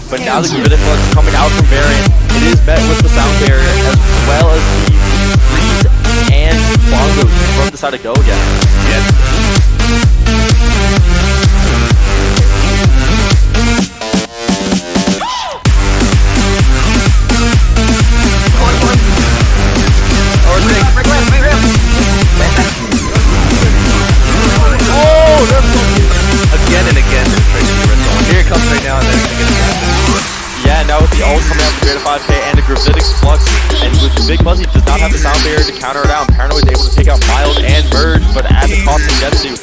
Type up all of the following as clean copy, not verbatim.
But now the Gravitic Flux coming out from Variant, it is met with the sound barrier as well as the freeze and bongos from the side of Go again. Again and again, here it comes right now, and then it's gonna get yeah, now with the ult coming out from Greater 5K and the Gravitic Flux, and with the Big Muzzy does not have the sound barrier to counter it out. Paranoid is able to take out Mild and Merge, but at the cost of Jetsu.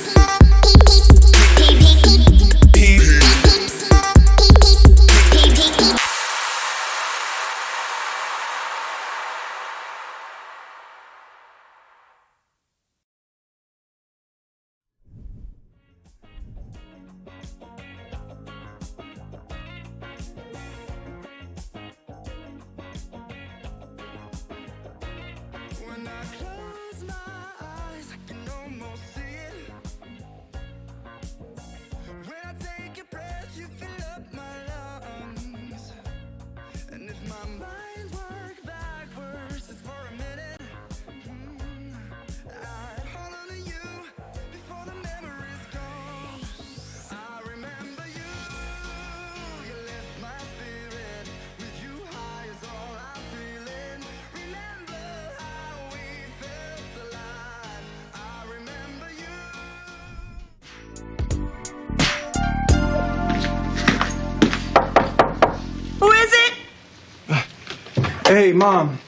Hey, Mom.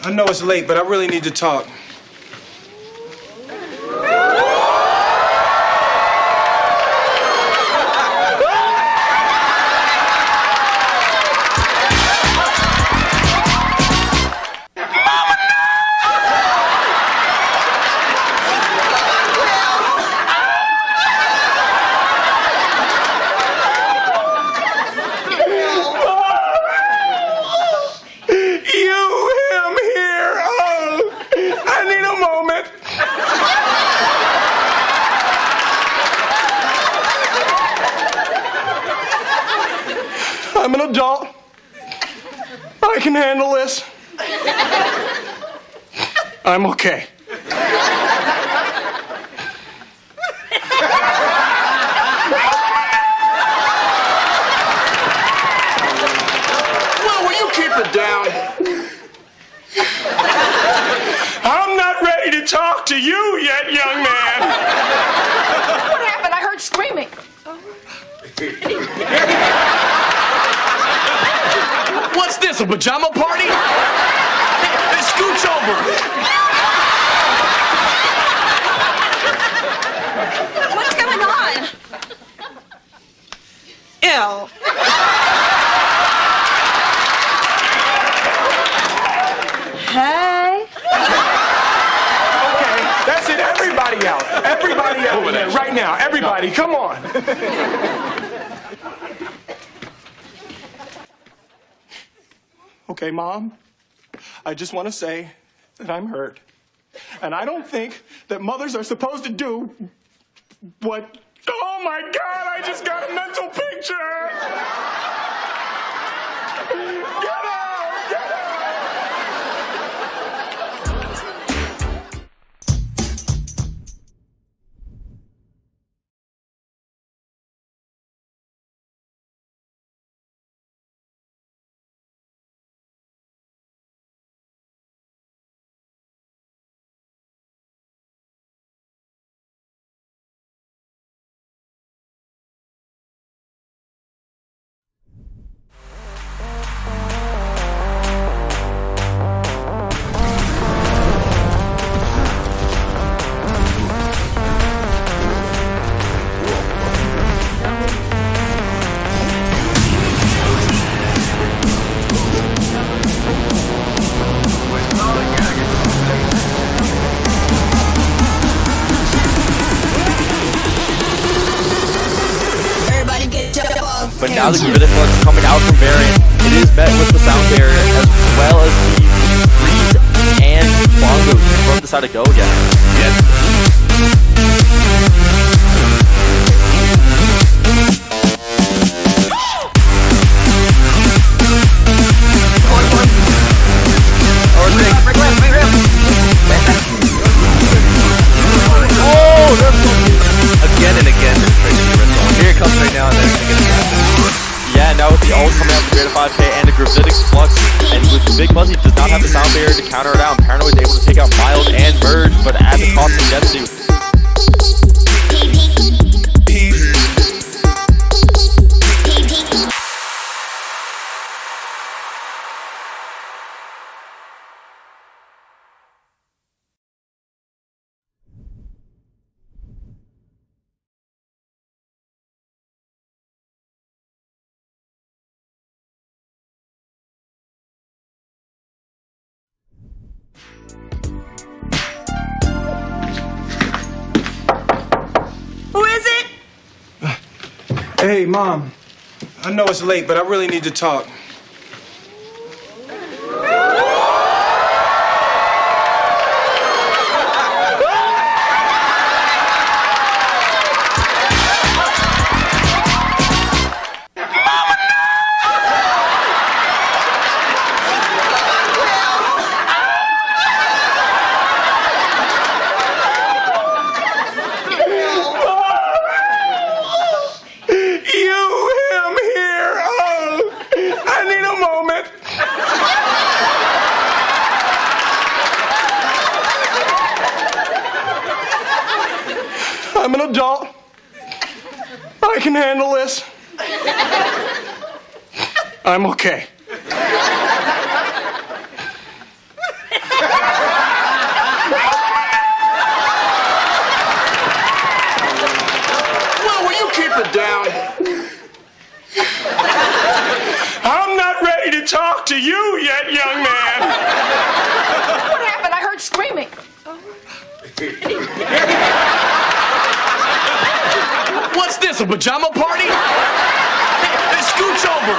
I know it's late, but I really need to talk. I'm an adult. I can handle this. I'm okay. Well, will you keep it down? I'm not ready to talk to you yet, young man. What happened? I heard screaming. What's this, a pajama party? Hey, scooch over. What's going on? Ew. Hey. Okay, that's it. Everybody out. Everybody out in there right now. Everybody, come on. Okay, Mom, I just want to say that I'm hurt. And I don't think that mothers are supposed to do what... Oh, my God, I just got a mental picture! Get out! But now the Gravitic Flux coming out from Variant, it is met with the sound barrier as well as the freeze and bongos from the side of Go again. Again and again, here it comes right now, and then it's gonna get yeah, now with the ult coming out from Greater 5K and the Gravitic Flux, and with the Big Muzzy does not have the sound barrier to counter it out. Paranoid is able to take out Mild and Merge, but at the cost of Jetsu. Who is it? Hey, Mom. I know it's late, but I really need to talk. I'm an adult. I can handle this. I'm okay. Well, will you keep it down? I'm not ready to talk to you yet, young man. What happened? I heard screaming. What's this, a pajama party? Hey, scooch over.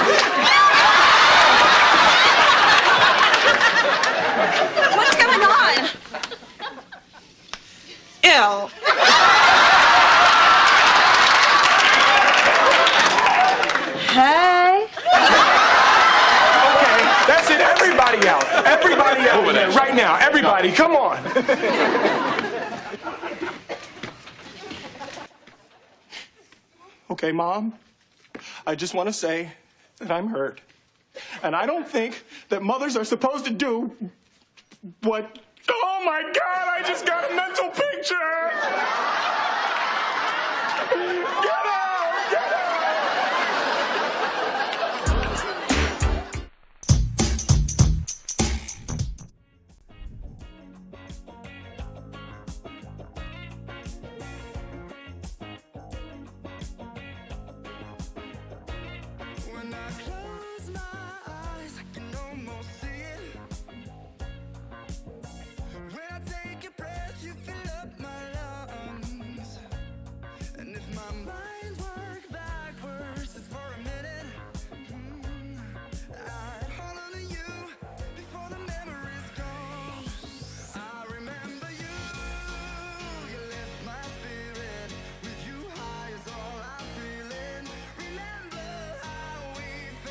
What's going on? Ew. Hey. Okay, that's it. Everybody out. Everybody out in there right now. Everybody, come on. Okay, Mom, I just want to say that I'm hurt. And I don't think that mothers are supposed to do what... Oh, my God, I just got a mental picture! Get out! Get out! When I close my eyes, I can almost see it. When I take a breath, you fill up my lungs. And if my mind worked backwards just for a minute, I'd hold on to you before the memory's gone. I remember you, you lift my spirit. With you high is all I'm feeling. Remember how we felt.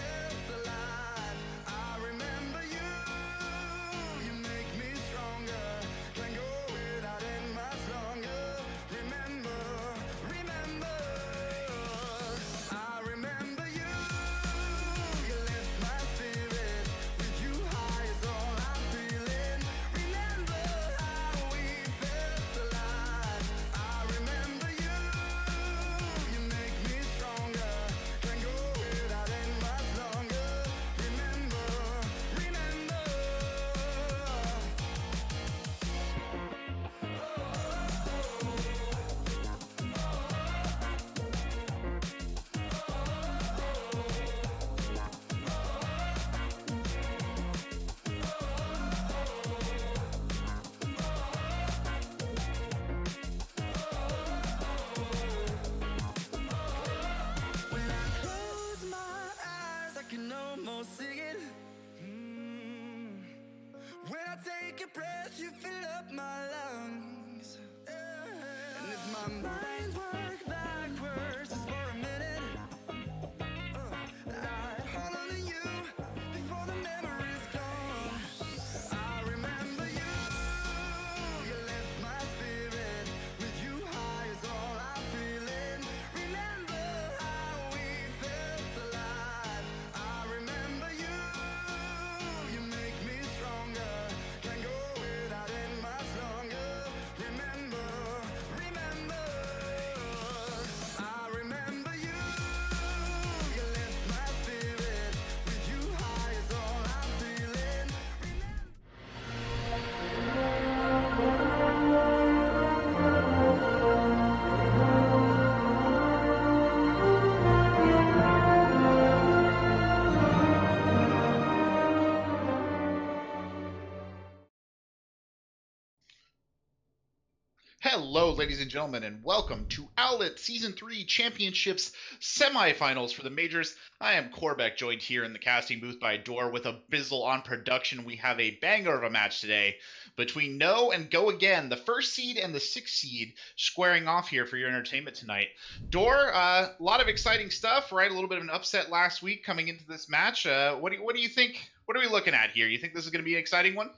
Hello, ladies and gentlemen, and welcome to Owlet Season 3 Championships semifinals for the majors. I am Corbec, joined here in the casting booth by Dor with Abizzle on production. We have a banger of a match today between No and Go Again, the first seed and the sixth seed, squaring off here for your entertainment tonight. Dor, a lot of exciting stuff, right? A little bit of an upset last week coming into this match. What do you think? What are we looking at here? You think this is going to be an exciting one?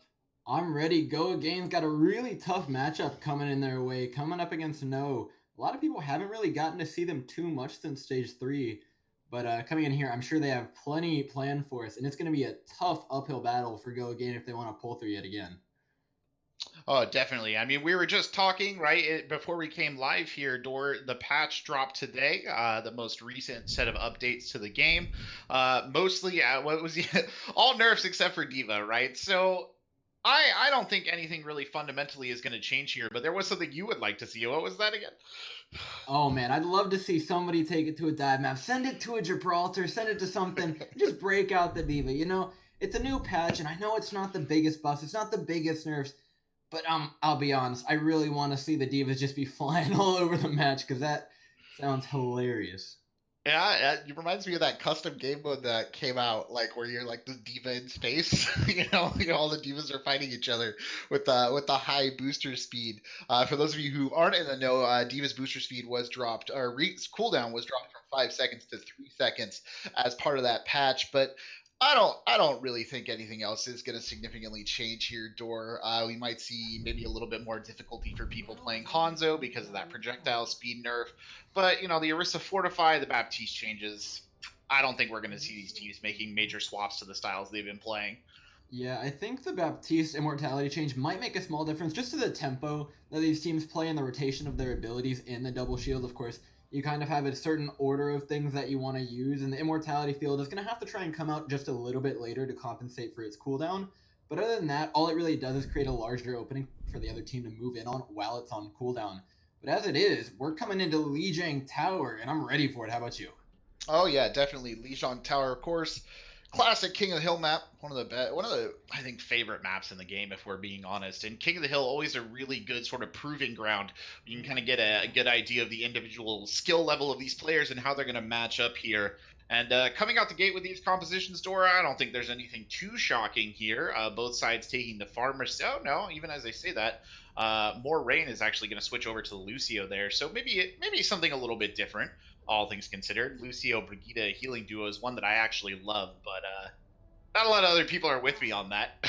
I'm ready. Go Again's got a really tough matchup coming in their way, coming up against No. A lot of people haven't really gotten to see them too much since Stage 3, but coming in here, I'm sure they have plenty planned for us, and it's going to be a tough uphill battle for Go Again if they want to pull through yet again. Oh, definitely. I mean, we were just talking, right, before we came live here, Dor, the patch dropped today, the most recent set of updates to the game. Mostly, what was all nerfs except for Diva, right? So I don't think anything really fundamentally is going to change here, but there was something you would like to see. What was that again? Oh man, I'd love to see somebody take it to a dive map. Send it to a Gibraltar, send it to something, just break out the Diva. You know, it's a new patch, and I know it's not the biggest buffs, it's not the biggest nerfs, but I'll be honest, I really want to see the Divas just be flying all over the match, because that sounds hilarious. Yeah, it reminds me of that custom game mode that came out, like where you're like the diva in space. All the divas are fighting each other with the high booster speed. For those of you who aren't in the know, Diva's booster speed was dropped, or cooldown was dropped from 5 seconds to 3 seconds as part of that patch. But I don't really think anything else is going to significantly change here, Dor. We might see maybe a little bit more difficulty for people playing Hanzo because of that projectile speed nerf. But, the Orisa Fortify, the Baptiste changes. I don't think we're going to see these teams making major swaps to the styles they've been playing. Yeah, I think the Baptiste immortality change might make a small difference just to the tempo that these teams play and the rotation of their abilities in the double shield. Of course, you kind of have a certain order of things that you want to use, and the immortality field is going to have to try and come out just a little bit later to compensate for its cooldown. But other than that, all it really does is create a larger opening for the other team to move in on while it's on cooldown. But as it is, we're coming into Lijiang Tower, and I'm ready for it. How about you? Oh yeah, definitely. Lijiang Tower, of course. Classic King of the Hill map, one of the I think favorite maps in the game, if we're being honest. And King of the Hill always a really good sort of proving ground. You can kind of get a good idea of the individual skill level of these players and how they're going to match up here. And coming out the gate with these compositions, Dora, I don't think there's anything too shocking here. Both sides taking the farmer. Oh no, even as I say that, more Rain is actually going to switch over to the Lucio there. So maybe something a little bit different. All things considered, Lucio Brigida healing duo is one that I actually love, but not a lot of other people are with me on that.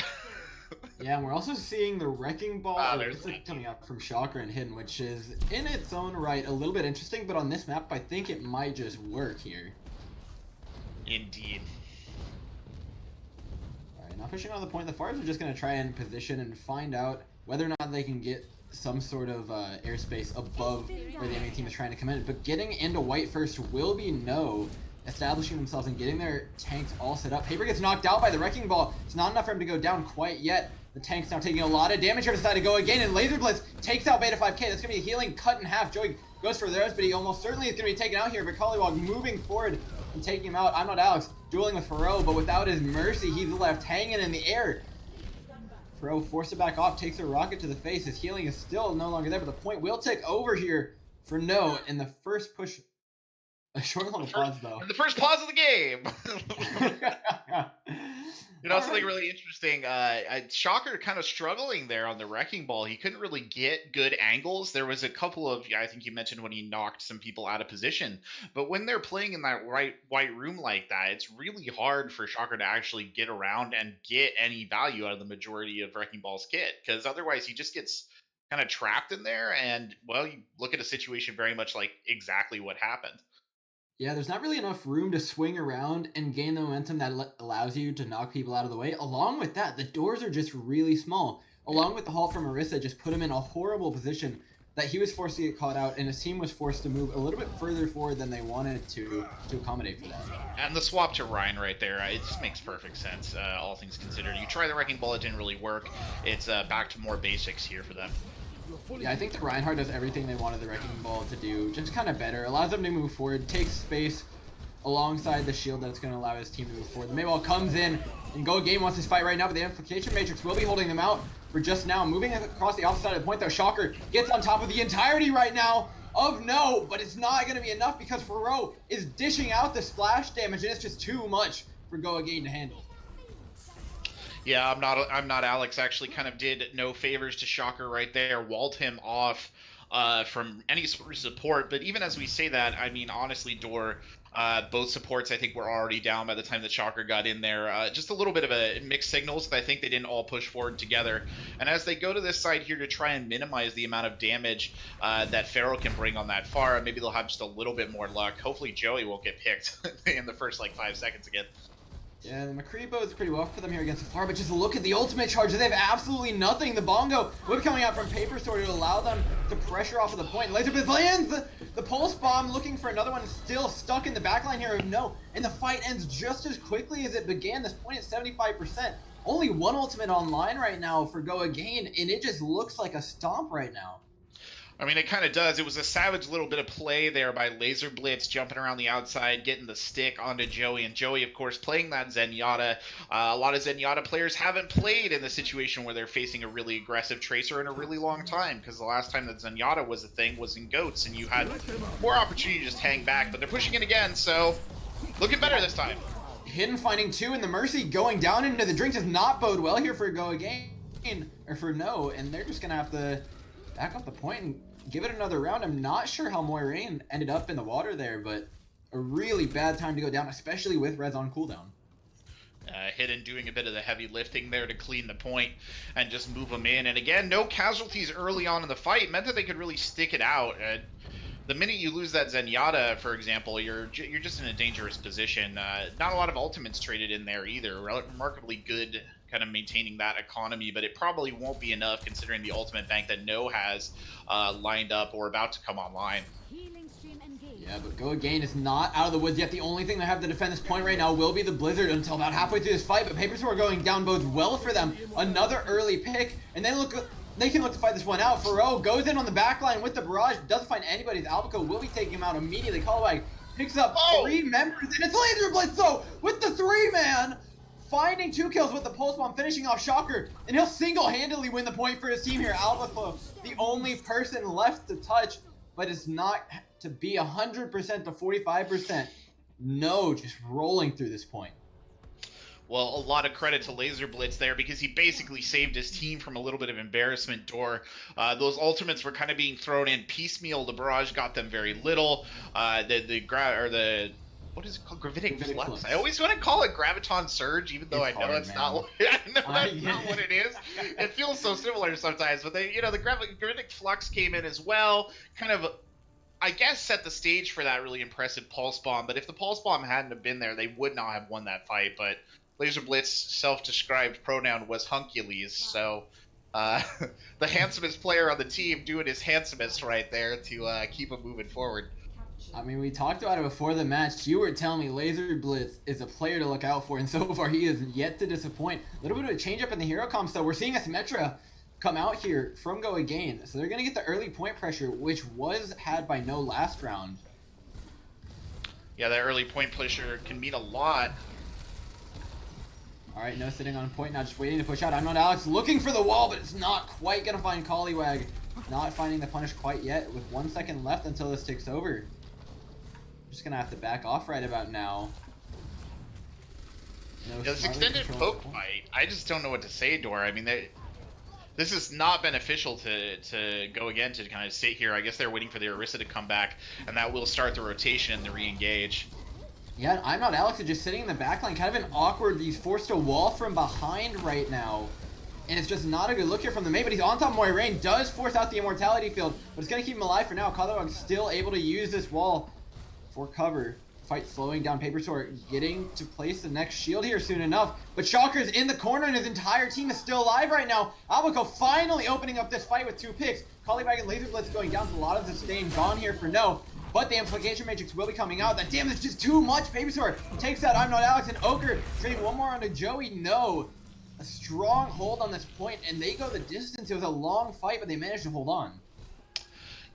Yeah, and we're also seeing the Wrecking Ball there's coming out from Shocker and Hidden, which is in its own right a little bit interesting, but on this map, I think it might just work here. Indeed. Alright, now pushing on the point, the Fars are just going to try and position and find out whether or not they can get some sort of airspace above where the enemy team is trying to come in. But getting into white first will be No, establishing themselves and getting their tanks all set up. Paper gets knocked out by the Wrecking Ball. It's not enough for him to go down quite yet. The tank's now taking a lot of damage here, decided to go again, and Laser Blitz takes out Beta 5K. That's going to be a healing cut in half. Joey goes for theirs, but he almost certainly is going to be taken out here. But Collywog moving forward and taking him out. I'm not Alex, dueling with Faro, but without his mercy, he's left hanging in the air. Faro forced it back off, takes a rocket to the face. His healing is still no longer there, but the point will take over here for No in the first push. A short little pause, though. The first pause of the game. Something really interesting. Shocker kind of struggling there on the Wrecking Ball. He couldn't really get good angles. There was a couple of, I think you mentioned when he knocked some people out of position. But when they're playing in that white room like that, it's really hard for Shocker to actually get around and get any value out of the majority of Wrecking Ball's kit. Because otherwise he just gets kind of trapped in there. And, well, you look at a situation very much like exactly what happened. Yeah, there's not really enough room to swing around and gain the momentum that allows you to knock people out of the way. Along with that, the doors are just really small. Along with the halt from Orisa just put him in a horrible position that he was forced to get caught out, and his team was forced to move a little bit further forward than they wanted to accommodate for that. And the swap to Ryan right there, it just makes perfect sense, all things considered. You try the Wrecking Ball, it didn't really work. It's back to more basics here for them. Yeah, I think the Reinhardt does everything they wanted the Wrecking Ball to do, just kind of better. Allows them to move forward, takes space, alongside the shield that's going to allow his team to move forward. The Mayball comes in, and Go Game wants this fight right now, but the Amplification Matrix will be holding them out for just now. Moving across the opposite side of the point, though, Shocker gets on top of the entirety right now of No, but it's not going to be enough because Faro is dishing out the splash damage, and it's just too much for Go Again to handle. Yeah, I'm not Alex. Actually, kind of did no favors to Shocker right there. Walled him off from any sort of support. But even as we say that, I mean, honestly, Door, both supports I think were already down by the time that Shocker got in there. Just a little bit of a mixed signals that I think they didn't all push forward together. And as they go to this side here to try and minimize the amount of damage that Pharaoh can bring on that far, maybe they'll have just a little bit more luck. Hopefully Joey won't get picked in the first like 5 seconds again. Yeah, the McCree bodes pretty well for them here against the Far, but just look at the ultimate charges. They have absolutely nothing. The Bongo will be coming out from Paper Sword to allow them to pressure off of the point. Laserblitz lands the Pulse Bomb, looking for another one, still stuck in the backline here of No, and the fight ends just as quickly as it began. This point at 75%. Only one ultimate online right now for Go Again, and it just looks like a stomp right now. I mean, it kind of does. It was a savage little bit of play there by Laser Blitz, jumping around the outside, getting the stick onto Joey. And Joey, of course, playing that Zenyatta. A lot of Zenyatta players haven't played in the situation where they're facing a really aggressive Tracer in a really long time, because the last time that Zenyatta was a thing was in Goats, and you had more opportunity to just hang back. But they're pushing it again, so looking better this time. Hidden finding 2, and the Mercy going down into the drink does not bode well here for Go Again, or for No, and they're just going to have to back up the point and give it another round. I'm not sure how Moiraine ended up in the water there, but a really bad time to go down, especially with Rez on cooldown. Hidden doing a bit of the heavy lifting there to clean the point and just move them in. And again, no casualties early on in the fight meant that they could really stick it out. The minute you lose that Zenyatta, for example, you're just in a dangerous position. Not a lot of ultimates traded in there either. Remarkably good kind of maintaining that economy, but it probably won't be enough considering the ultimate bank that No has lined up or about to come online. Yeah, but Go Again is not out of the woods yet. The only thing they have to defend this point right now will be the Blizzard until about halfway through this fight, but Paper Sword going down bodes well for them. Another early pick, and then they can look to fight this one out. Faro goes in on the backline with the barrage, doesn't find anybody. Albico will be taking him out immediately. Callawag picks up 3 members, and it's Laser Blitz though with the 3-man, finding 2 kills with the Pulse Bomb, finishing off Shocker, and he'll single-handedly win the point for his team here. Albico, the only person left to touch, but it's not to be 100% to 45%. No, just rolling through this point. Well, a lot of credit to Laser Blitz there because he basically saved his team from a little bit of embarrassment. Door, those ultimates were kind of being thrown in piecemeal. The barrage got them very little. What is it called? Gravitic Flux. I always want to call it Graviton Surge, even though it's I know hard, that's man. not. I know that's not what it is. It feels so similar sometimes, but the Gravitic Flux came in as well, kind of. I guess set the stage for that really impressive Pulse Bomb, but if the Pulse Bomb hadn't have been there, they would not have won that fight. But Laser Blitz self-described pronoun was Hunkules, so the handsomest player on the team doing his handsomest right there to keep him moving forward. I mean, we talked about it before the match. You were telling me Laser Blitz is a player to look out for, and so far he is yet to disappoint. A little bit of a change up in the hero comps, though. We're seeing a Symmetra come out here from Go Again, so they're going to get the early point pressure, which was had by No last round. Yeah, that early point pressure can mean a lot. All right, No sitting on point now, just waiting to push out. I'm not Alex, looking for the wall, but it's not quite going to find Collywag. Not finding the punish quite yet, with 1 second left until this takes over. Just going to have to back off right about now. No, Yeah, this extended poke fight, I just don't know what to say, Door. I mean, this is not beneficial to Go Again to kind of sit here. I guess they're waiting for the Orisa to come back, and that will start the rotation and the re-engage. Yeah, I'm not Alex, is just sitting in the backline, kind of an awkward, he's forced to wall from behind right now. And it's just not a good look here from the May, but he's on top of Moiraine, does force out the Immortality Field, but it's going to keep him alive for now. Collywag's still able to use this wall for cover. Fight slowing down. Paper Sword getting to place the next shield here soon enough, but Shocker's in the corner and his entire team is still alive right now. Albico finally opening up this fight with 2 picks. Collywag and Laser Blitz going down, so a lot of the sustain gone here for No, but the Amplification Matrix will be coming out. That damage is just too much. Paper Sword takes out I'm not Alex, and Ochre trading one more onto Joey. No, a strong hold on this point, and they go the distance. It was a long fight, but they managed to hold on.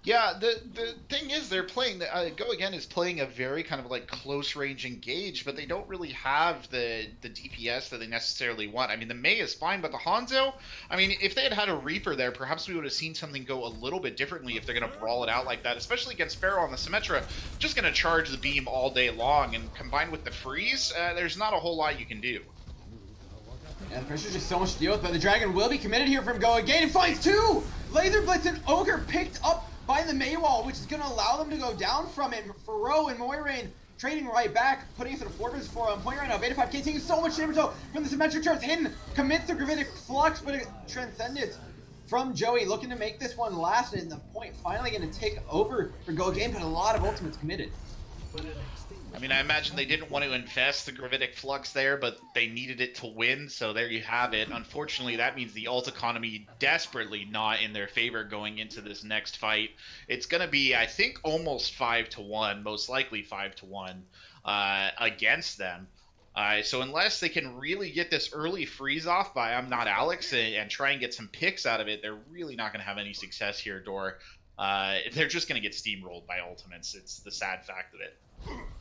Yeah, the thing is, they're playing. Go Again is playing a very kind of like close range engage, but they don't really have the DPS that they necessarily want. I mean, the Mei is fine, but the Hanzo. I mean, if they had had a Reaper there, perhaps we would have seen something go a little bit differently. If they're going to brawl it out like that, especially against Pharaoh on the Symmetra, just going to charge the beam all day long, and combined with the freeze, there's not a whole lot you can do. Yeah, the pressure's just so much to deal with, but the Dragon will be committed here from Go Again and finds two! Laser Blitz and Ogre picked up by the Mei wall, which is going to allow them to go down from it. Faro and Moiraine trading right back, putting us at a 4-4 on point right now. Beta 5K taking so much damage though from the Symmetric Charge. Hidden commits the Gravitic Flux, but it Transcendence from Joey looking to make this one last, and the point finally going to take over for Go Again, but a lot of ultimates committed. I mean, I imagine they didn't want to invest the Gravitic Flux there, but they needed it to win, so there you have it. Unfortunately, that means the ult economy desperately not in their favor going into this next fight. It's going to be, I think, almost 5-1, most likely 5-1 against them. So unless they can really get this early freeze off by I'm Not Alex and try and get some picks out of it, they're really not going to have any success here, Dor. They're just going to get steamrolled by ultimates. It's the sad fact of it.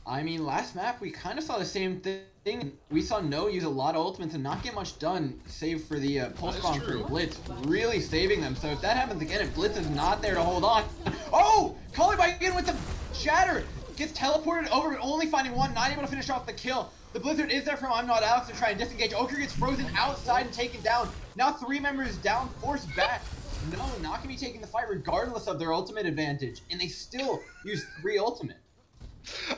I mean, last map we kind of saw the same thing. We saw No use a lot of ultimates and not get much done, save for the pulse bomb for Blitz, really saving them. So if that happens again, if Blitz is not there to hold on, oh, Cully by again with the shatter gets teleported over, but only finding one, not able to finish off the kill. The Blizzard is there from I'm Not Alex to try and disengage. Ochre gets frozen outside and taken down. Now 3 members down, forced back. No, not gonna be taking the fight regardless of their ultimate advantage, and they still use 3 ultimate.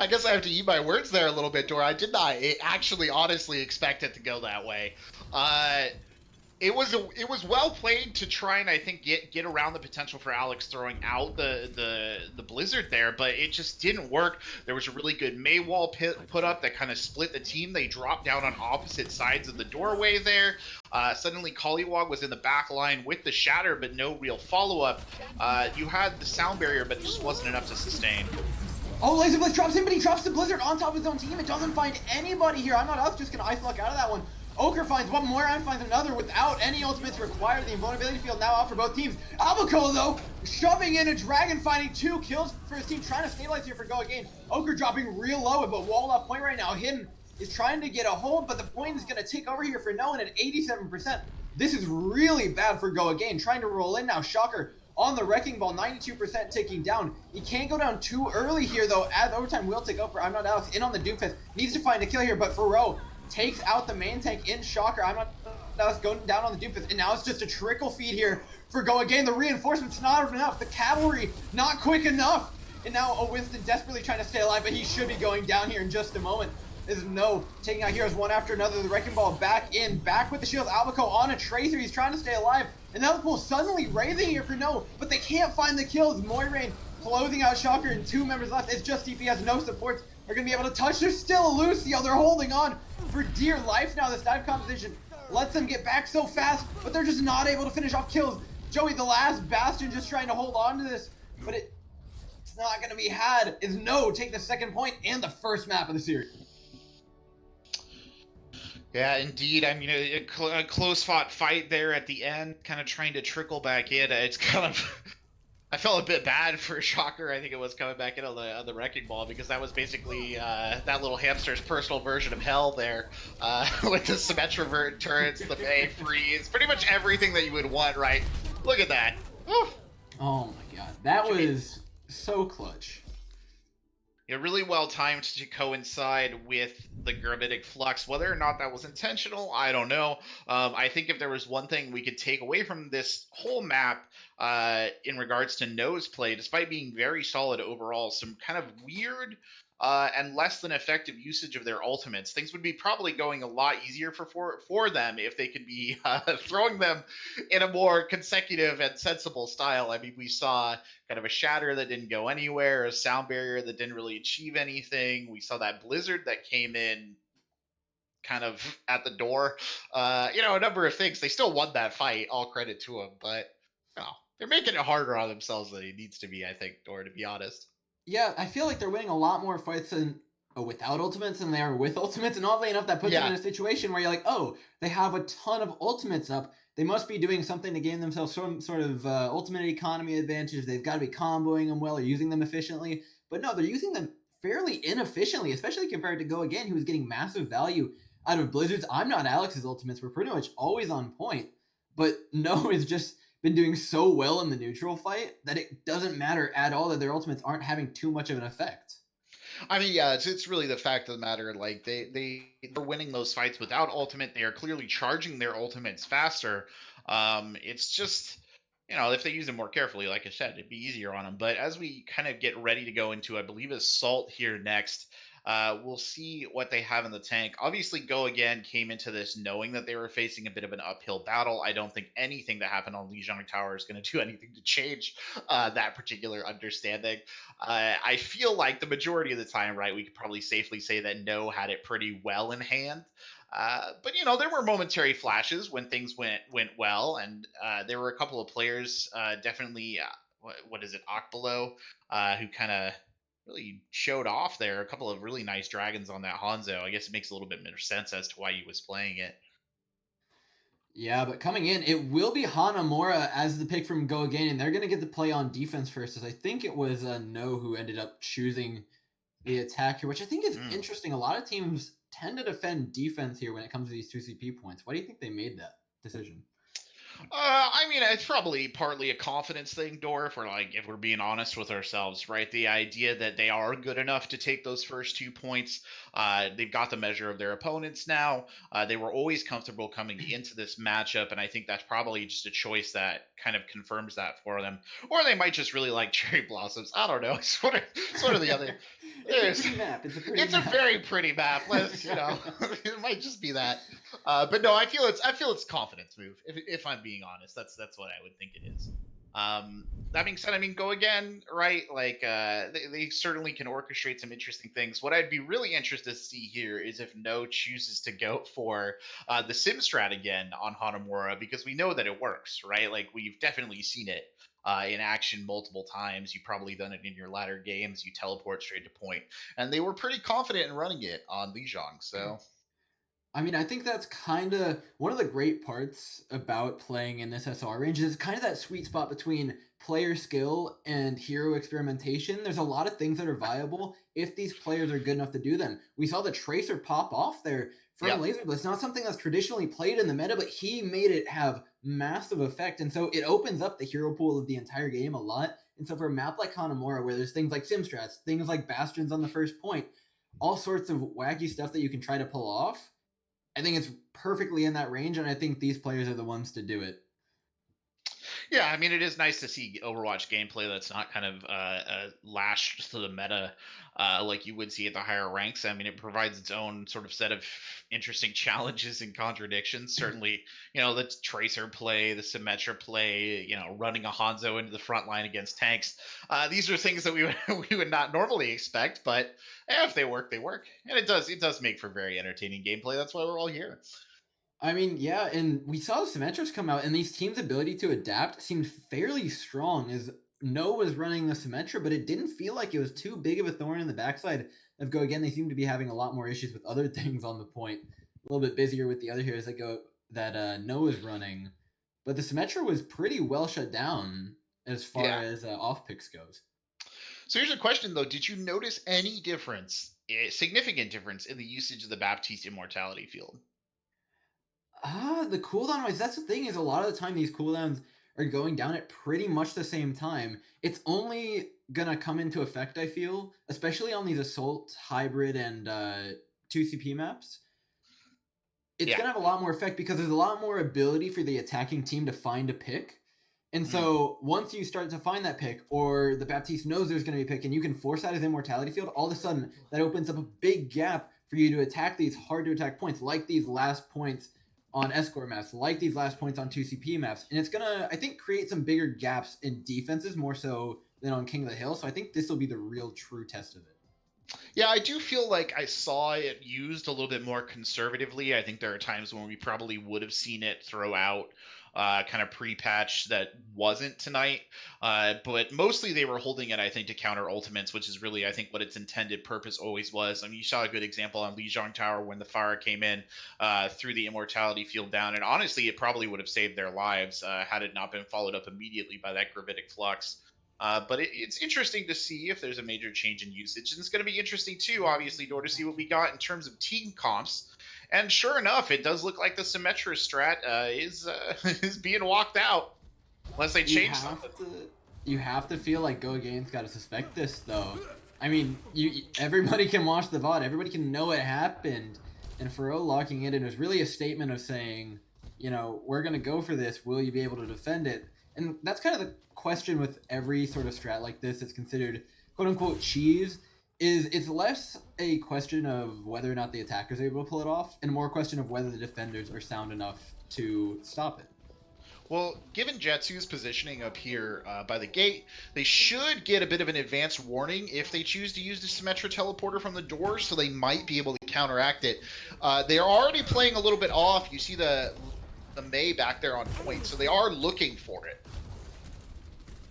I guess I have to eat my words there a little bit, Dora. I did not actually honestly expect it to go that way. It was well played to try and I think get around the potential for Alex throwing out the Blizzard there, but it just didn't work. There was a really good Mei wall put up that kind of split the team. They dropped down on opposite sides of the doorway there. Suddenly Collywog was in the back line with the shatter, but no real follow-up. You had the sound barrier, but it just wasn't enough to sustain. Oh, Laser Blitz drops him, but he drops the Blizzard on top of his own team. It doesn't find anybody here. I'm Not Alex just going to ice luck out of that one. Ochre finds one, Moiraine finds another without any ultimates required. The invulnerability field now out for both teams. Abizzle, though, shoving in a Dragon, finding 2 kills for his team, trying to stabilize here for Go Again. Ochre dropping real low, but walled off point right now. Hidden is trying to get a hold, but the point is going to take over here for No One at 87%. This is really bad for Go Again. Trying to roll in now. Shocker on the Wrecking Ball, 92% ticking down. He can't go down too early here, though, as overtime will take over. I'm Not Alex in on the Doomfist. Needs to find a kill here, but Faro takes out the main tank in Shocker. I'm Not Alex going down on the Doomfist, and now it's just a trickle feed here for Go Again. The reinforcements not enough. The cavalry not quick enough. And now a Winston desperately trying to stay alive, but he should be going down here in just a moment. Is No taking out heroes one after another. The Wrecking Ball back in, back with the shields. Albico on a Tracer. He's trying to stay alive. And now the pool suddenly raising here for No, but they can't find the kills. Moiraine closing out Shocker and 2 members left. It's just DPS. No supports are going to be able to touch. There's still a Lucio. They're holding on for dear life now. This dive composition lets them get back so fast, but they're just not able to finish off kills. Joey, the last bastion, just trying to hold on to this, but it's not going to be had. Is No take the second point and the first map of the series. Yeah, indeed. I mean, a close-fought fight there at the end, kind of trying to trickle back in. It's kind of... I felt a bit bad for Shocker, I think it was, coming back in on the Wrecking Ball, because that was basically that little hamster's personal version of hell there, with the Symmetra turrets, the Mei freeze, pretty much everything that you would want, right? Look at that. Whew. Oh my god, that was so clutch. Yeah, really well timed to coincide with the Gravitic Flux. Whether or not that was intentional, I don't know. I think if there was one thing we could take away from this whole map in regards to No's play, despite being very solid overall, some kind of weird and less than effective usage of their ultimates. Things would be probably going a lot easier for them if they could be throwing them in a more consecutive and sensible style. I mean, we saw kind of a shatter that didn't go anywhere, a sound barrier that didn't really achieve anything. We saw that Blizzard that came in kind of at the door. A number of things. They still won that fight, all credit to them, but they're making it harder on themselves than it needs to be, I think, or to be honest. Yeah, I feel like they're winning a lot more fights than without ultimates than they are with ultimates, and oddly enough, that puts them in a situation where you're like, oh, they have a ton of ultimates up. They must be doing something to gain themselves some sort of ultimate economy advantage. They've got to be comboing them well or using them efficiently. But no, they're using them fairly inefficiently, especially compared to Go Again, who is getting massive value out of Blizzard's. I'm not Alex's ultimates. We're pretty much always on point. But No has just been doing so well in the neutral fight that it doesn't matter at all that their ultimates aren't having too much of an effect. I mean, yeah, it's really the fact of the matter. Like they're winning those fights without ultimate. They are clearly charging their ultimates faster. It's just, if they use them more carefully, like I said, it'd be easier on them. But as we kind of get ready to go into, I believe, Assault here next, we'll see what they have in the tank. Obviously, Go Again came into this knowing that they were facing a bit of an uphill battle. I don't think anything that happened on Lijiang Tower is going to do anything to change that particular understanding. I feel like the majority of the time, right, we could probably safely say that No had it pretty well in hand. But there were momentary flashes when things went well, and there were a couple of players, definitely, what is it, Okbalo, who kind of really showed off there. A couple of really nice dragons on that Hanzo. I guess it makes a little bit more sense as to why he was playing it. Yeah, but coming in, it will be Hanamura as the pick from Go Again, and they're going to get the play on defense first, as I think it was No who ended up choosing the attack here, which I think is interesting. A lot of teams tend to defend defense here when it comes to these 2 CP points. Why do you think they made that decision? I mean, it's probably partly a confidence thing, Dor, if we're being honest with ourselves, right? The idea that they are good enough to take those first 2 points. They've got the measure of their opponents now. They were always comfortable coming into this matchup, and I think that's probably just a choice that kind of confirms that for them. Or they might just really like cherry blossoms. I don't know. It's one or the other. It's a pretty map. It's a very pretty map. It might just be that. But no, I feel it's confidence move. If I'm being honest, that's what I would think it is. That being said, I mean, Go Again, right? Like they certainly can orchestrate some interesting things. What I'd be really interested to see here is if No chooses to go for the sim strat again on Hanamura, because we know that it works, right? Like we've definitely seen it in action multiple times. You've probably done it in your latter games. You teleport straight to point, and they were pretty confident in running it on Lijiang. So. I mean, I think that's kind of one of the great parts about playing in this SR range is kind of that sweet spot between player skill and hero experimentation. There's a lot of things that are viable if these players are good enough to do them. We saw the Tracer pop off there from Laser Blitz. Not something that's traditionally played in the meta, but he made it have massive effect. And so it opens up the hero pool of the entire game a lot. And so for a map like Hanamura, where there's things like Simstrats, things like Bastions on the first point, all sorts of wacky stuff that you can try to pull off, I think it's perfectly in that range, and I think these players are the ones to do it. Yeah, I mean, it is nice to see Overwatch gameplay that's not kind of lashed to the meta like you would see at the higher ranks. I mean, it provides its own sort of set of interesting challenges and contradictions. Certainly, the Tracer play, the Symmetra play, running a Hanzo into the front line against tanks. These are things that we would not normally expect, but if they work, they work. And it does make for very entertaining gameplay. That's why we're all here. I mean, yeah, and we saw the Symmetras come out, and these teams' ability to adapt seemed fairly strong as No was running the Symmetra, but it didn't feel like it was too big of a thorn in the backside of Go Again. They seem to be having a lot more issues with other things on the point. A little bit busier with the other heroes that No is running. But the Symmetra was pretty well shut down as far as off picks goes. So here's a question, though. Did you notice any difference, a significant difference, in the usage of the Baptiste Immortality field? The cooldown wise, that's the thing, is a lot of the time these cooldowns are going down at pretty much the same time. It's only gonna come into effect, I feel, especially on these Assault, Hybrid, and 2CP maps. It's gonna have a lot more effect because there's a lot more ability for the attacking team to find a pick. And so once you start to find that pick, or the Baptiste knows there's going to be a pick, and you can force out his immortality field, all of a sudden that opens up a big gap for you to attack these hard to attack points, like these last points on escort maps, like these last points on 2CP maps. And it's going to, I think, create some bigger gaps in defenses more so than on King of the Hill. So I think this will be the real true test of it. Yeah, I do feel like I saw it used a little bit more conservatively. I think there are times when we probably would have seen it throw out kind of pre-patch that wasn't tonight. But mostly they were holding it, I think, to counter ultimates, which is really, I think, what its intended purpose always was. I mean, you saw a good example on Lijiang Tower when the fire came in, threw the immortality field down. And honestly, it probably would have saved their lives had it not been followed up immediately by that gravitic flux. But it's interesting to see if there's a major change in usage. And it's going to be interesting, too, obviously, Dor, to see what we got in terms of team comps. And sure enough, it does look like the Symmetra strat is is being walked out. Unless they change something. You have to feel like Go Again's got to suspect this, though. I mean, everybody can watch the VOD. Everybody can know it happened. And Faro locking it in was really a statement of saying, you know, we're going to go for this. Will you be able to defend it? And that's kind of the question with every sort of strat like this. It's considered quote-unquote cheese. It's less a question of whether or not the attackers are able to pull it off, and more a question of whether the defenders are sound enough to stop it. Well, given Jetsu's positioning up here by the gate, they should get a bit of an advanced warning if they choose to use the Symmetra teleporter from the door, so they might be able to counteract it. They are already playing a little bit off. You see the Mei back there on point, so they are looking for it.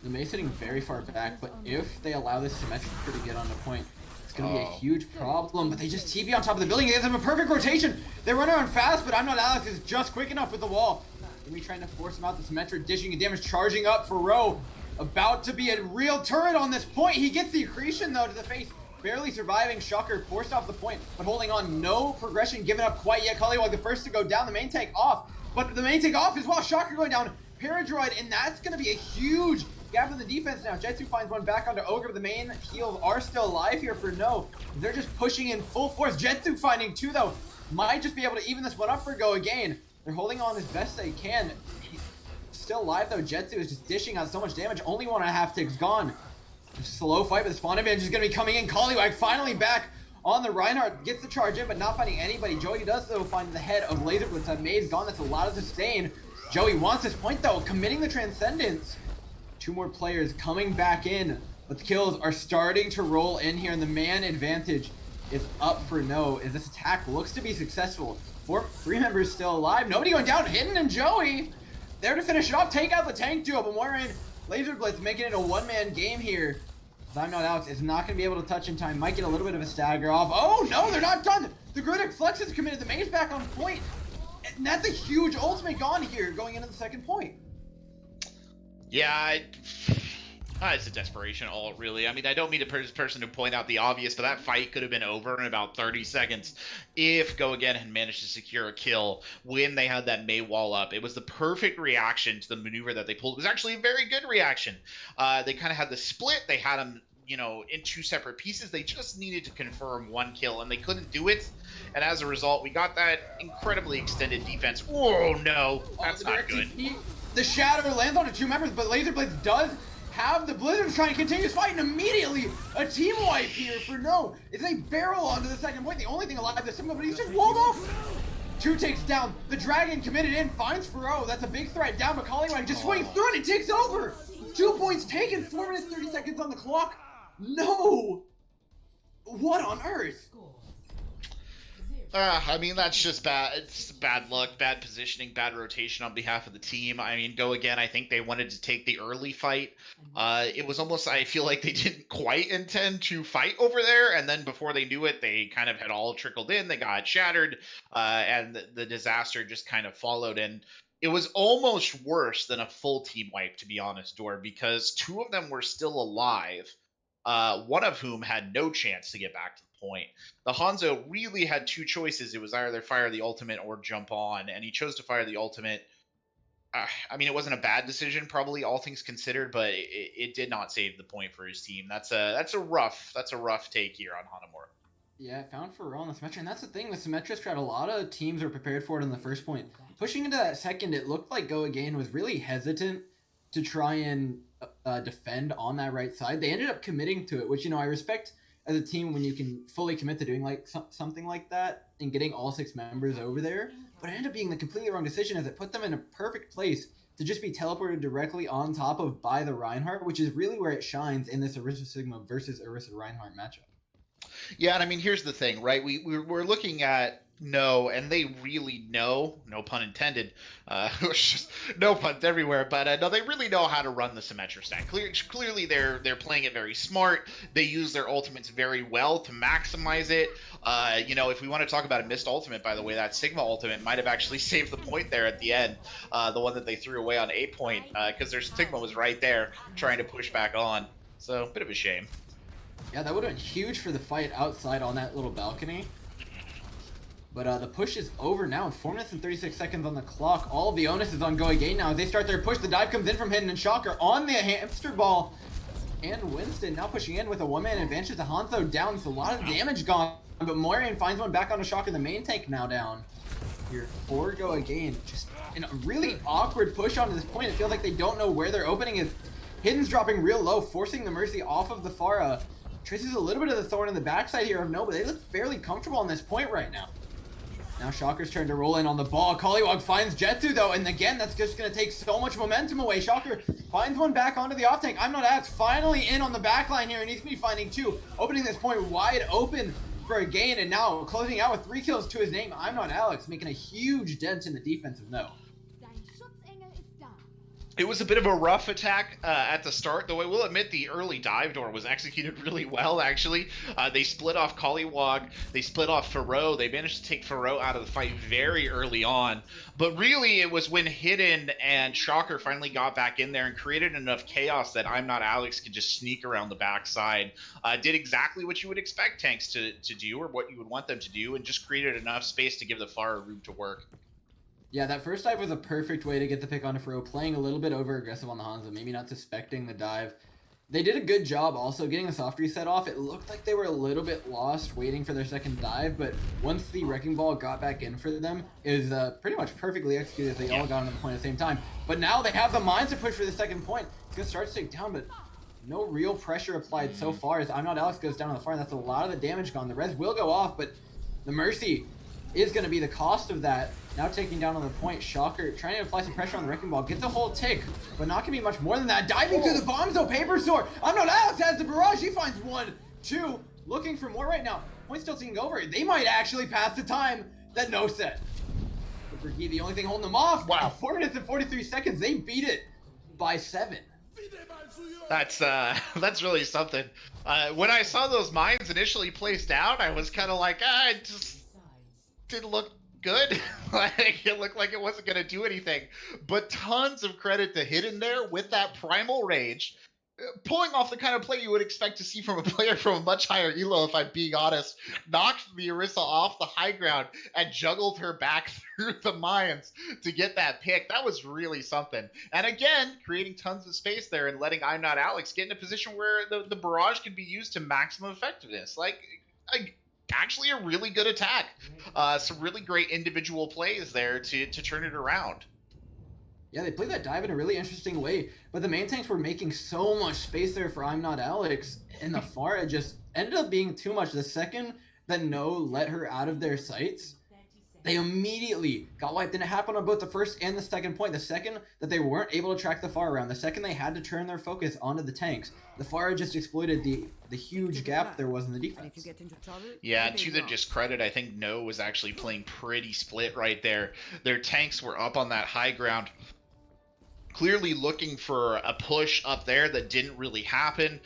The Mei's sitting very far back, but if they allow this Symmetra to get on the point, it's going to be a huge problem. But they just TP on top of the building. They have a perfect rotation. They run around fast, but I'm Not Alex is just quick enough with the wall. Gonna be trying to force him out. The Symmetra dishing and damage, charging up for Ro. About to be a real turret on this point. He gets the accretion, though, to the face. Barely surviving. Shocker forced off the point, but holding on. No progression given up quite yet. Collywog the first to go down. The main tank off. But the main tank off as well. Shocker going down. Paradroid, and that's going to be a huge gap in the defense now. Jetsu finds one back onto Ogre. The main heals are still alive here for No. They're just pushing in full force. Jetsu finding two, though. Might just be able to even this one up for Go Again. They're holding on as best they can. Still alive, though. Jetsu is just dishing out so much damage. Only 1.5 ticks gone. Slow fight, but the spawn advantage is going to be coming in. Collywag finally back on the Reinhardt. Gets the charge in, but not finding anybody. Joey does, though, find the head of Laser Blitz. That Mei's gone. That's a lot of sustain. Joey wants this point, though, committing the Transcendence. Two more players coming back in, but the kills are starting to roll in here, and the man advantage is up for No, as this attack looks to be successful. Three members still alive. Nobody going down. Hidden and Joey there to finish it off. Take out the tank duo, but Moiraine, Laser Blitz making it a one-man game here. I'm Not Alex is not going to be able to touch in time. Might get a little bit of a stagger off. Oh, no, they're not done. The Grudic Flex is committed. The Mei's back on point. And that's a huge ultimate gone here going into the second point. Yeah, it's a desperation ult, really. I mean, I don't mean a person to point out the obvious, but that fight could have been over in about 30 seconds if Go Again had managed to secure a kill when they had that Mei wall up. It was the perfect reaction to the maneuver that they pulled. It was actually a very good reaction. They kind of had the split. They had them, you know, in two separate pieces. They just needed to confirm one kill, and they couldn't do it. And as a result, we got that incredibly extended defense. Oh, no. That's not good. The Shadow lands onto two members, but Laser Blitz does have the Blizzard trying to continue his fight, and immediately a team wipe here for No. It's a barrel onto the second point. The only thing alive is Simba, but he's just walled off. Two takes down. The Dragon committed in, finds Faro. That's a big threat down, but Collywag just swings through and it takes over. 2 points taken, 4 minutes, 30 seconds on the clock. No! What on earth? I mean, that's just bad. It's bad luck, bad positioning, bad rotation on behalf of the team. I mean, Go Again, I think they wanted to take the early fight. It was almost, I feel like they didn't quite intend to fight over there, and then before they knew it, they kind of had all trickled in. They got shattered, and the disaster just kind of followed. And it was almost worse than a full team wipe, to be honest, Dor, because two of them were still alive, one of whom had no chance to get back to the point. The Hanzo really had two choices. It was either fire the ultimate or jump on, and he chose to fire the ultimate. I mean, it wasn't a bad decision, probably, all things considered, but it did not save the point for his team. That's a rough take here on Hanamura. Yeah, found for on the Symmetra, and that's the thing with Symmetra strat. A lot of teams are prepared for it in the first point. Pushing into that second, it looked like Go Again was really hesitant to try and defend on that right side. They ended up committing to it, which, you know, I respect as a team when you can fully commit to doing like something like that and getting all 6 members over there. But it ended up being the completely wrong decision, as it put them in a perfect place to just be teleported directly on top of by the Reinhardt, which is really where it shines in this Orisa Sigma versus Orisa Reinhardt matchup. Yeah, and I mean, here's the thing, right? We're looking at no, and they really know, no pun intended, no puns everywhere, but no, they really know how to run the Symmetra stack. Clearly, they're playing it very smart. They use their ultimates very well to maximize it. If we want to talk about a missed ultimate, by the way, that Sigma ultimate might have actually saved the point there at the end, the one that they threw away on 8 point, because their Sigma was right there trying to push back on. So, bit of a shame. Yeah, that would have been huge for the fight outside on that little balcony. But the push is over now. 4 minutes and 36 seconds on the clock. All of the onus is on Go Agane now. As they start their push, the dive comes in from Hidden, and Shocker on the hamster ball. And Winston now pushing in with a one-man advantage to Hanzo down. It's a lot of damage gone. But Moirian finds one back onto Shocker. The main tank now down. Here for Go Agane. Just in a really awkward push onto this point. It feels like they don't know where their opening is. Hidden's dropping real low, forcing the Mercy off of the Pharah. Traces a little bit of the thorn in the backside here of No, but they look fairly comfortable on this point right now. Now Shocker's turn to roll in on the ball. Collywog finds Jetsu though, and again, that's just going to take so much momentum away. Shocker finds one back onto the off tank. I'm Not Alex finally in on the back line here, and he's going to be finding two. Opening this point wide open for Agane, and now closing out with 3 kills to his name. I'm Not Alex, making a huge dent in the defense of No. It was a bit of a rough attack at the start, though I will admit the early dive door was executed really well, actually. They split off Collywog, they split off Pharaoh, they managed to take Pharaoh out of the fight very early on. But really, it was when Hidden and Shocker finally got back in there and created enough chaos that I'm Not Alex could just sneak around the backside. Did exactly what you would expect tanks to do, or what you would want them to do, and just created enough space to give the Pharah room to work. Yeah, that first dive was a perfect way to get the pick on Fro, playing a little bit over-aggressive on the Hanzo, maybe not suspecting the dive. They did a good job also getting the soft reset off. It looked like they were a little bit lost waiting for their second dive, but once the Wrecking Ball got back in for them, it was pretty much perfectly executed as they all got on the point at the same time. But now they have the mines to push for the second point. It's going to start to take down, but no real pressure applied so far as I'm Not Alex goes down on the far, and that's a lot of the damage gone. The res will go off, but the Mercy is going to be the cost of that. Now taking down on the point, Shocker trying to apply some pressure on the Wrecking Ball, gets a whole tick, but not going to be much more than that. Diving through the bombs though, Paper Sword. I'm Not Alex has the barrage, he finds 1, 2, looking for more right now. Point still taking over, they might actually pass the time that No set. But Brigade, the only thing holding them off, wow. 4 minutes and 43 seconds, they beat it by 7. That's really something. When I saw those mines initially placed out, I was kind of like, it just didn't look good. Like, it looked like it wasn't going to do anything. But tons of credit to Hidden there with that primal rage, pulling off the kind of play you would expect to see from a player from a much higher elo, if I'm being honest. Knocked the Orisa off the high ground and juggled her back through the mines to get that pick. That was really something. And again, creating tons of space there and letting I'm Not Alex get in a position where the barrage can be used to maximum effectiveness. Actually a really good attack. Some really great individual plays there to turn it around. Yeah, they played that dive in a really interesting way, but the main tanks were making so much space there for I'm Not Alex, and the Pharah just ended up being too much. The second that No let her out of their sights, they immediately got wiped, and it happened on both the first and the second point. The second that they weren't able to track the Pharah around, the second they had to turn their focus onto the tanks, the Pharah just exploited the huge gap there was in the defense. Yeah, to their discredit, I think No was actually playing pretty split right there. Their tanks were up on that high ground, clearly looking for a push up there that didn't really happen.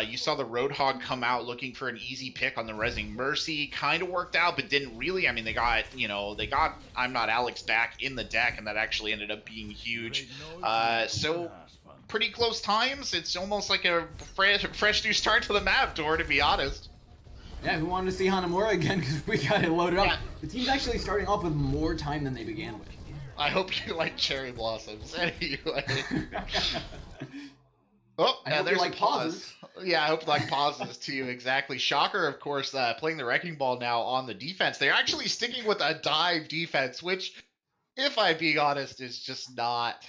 You saw the Roadhog come out looking for an easy pick on the Resing Mercy. Kind of worked out, but didn't really. I mean, they got I'm Not Alex back in the deck, and that actually ended up being huge. So pretty close times. It's almost like a fresh new start to the map, Dor, to be honest. Yeah, who wanted to see Hanamura again, because we got it loaded up. Yeah. The team's actually starting off with more time than they began with. I hope you like cherry blossoms. Oh, I hope there's you like a pause. pauses. Yeah, I hope you like pauses too. Exactly. Shocker, of course, playing the Wrecking Ball now on the defense. They're actually sticking with a dive defense, which, if I'm being honest, is just not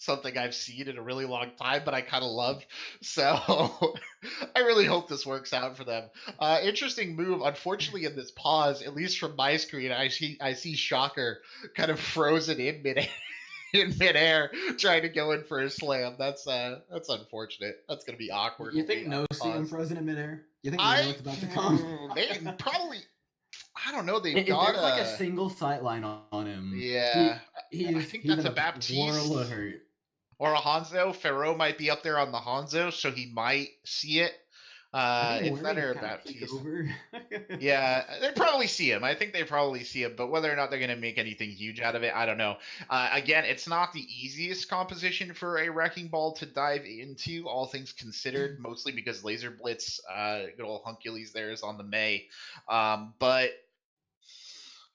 something I've seen in a really long time, but I kind of loved. So I really hope this works out for them. Interesting move. Unfortunately, in this pause, at least from my screen, I see Shocker kind of frozen in midair, trying to go in for a slam. That's unfortunate. That's gonna be awkward. You think No see him frozen in midair? You think they know what's about to come? They probably. I don't know. They've If got there's like a single sight line on him, Yeah, I he's think that's in a a Baptiste world of hurt. or a Hanzo. Pharaoh might be up there on the Hanzo, so he might see it. I think It's that Morgan or kind of peek Baptiste. over. Yeah, they probably see him. I think they probably see him, but whether or not they're going to make anything huge out of it, I don't know. Again, it's not the easiest composition for a Wrecking Ball to dive into, all things considered, mostly because Laser Blitz, good old Hunkules there is on the May. But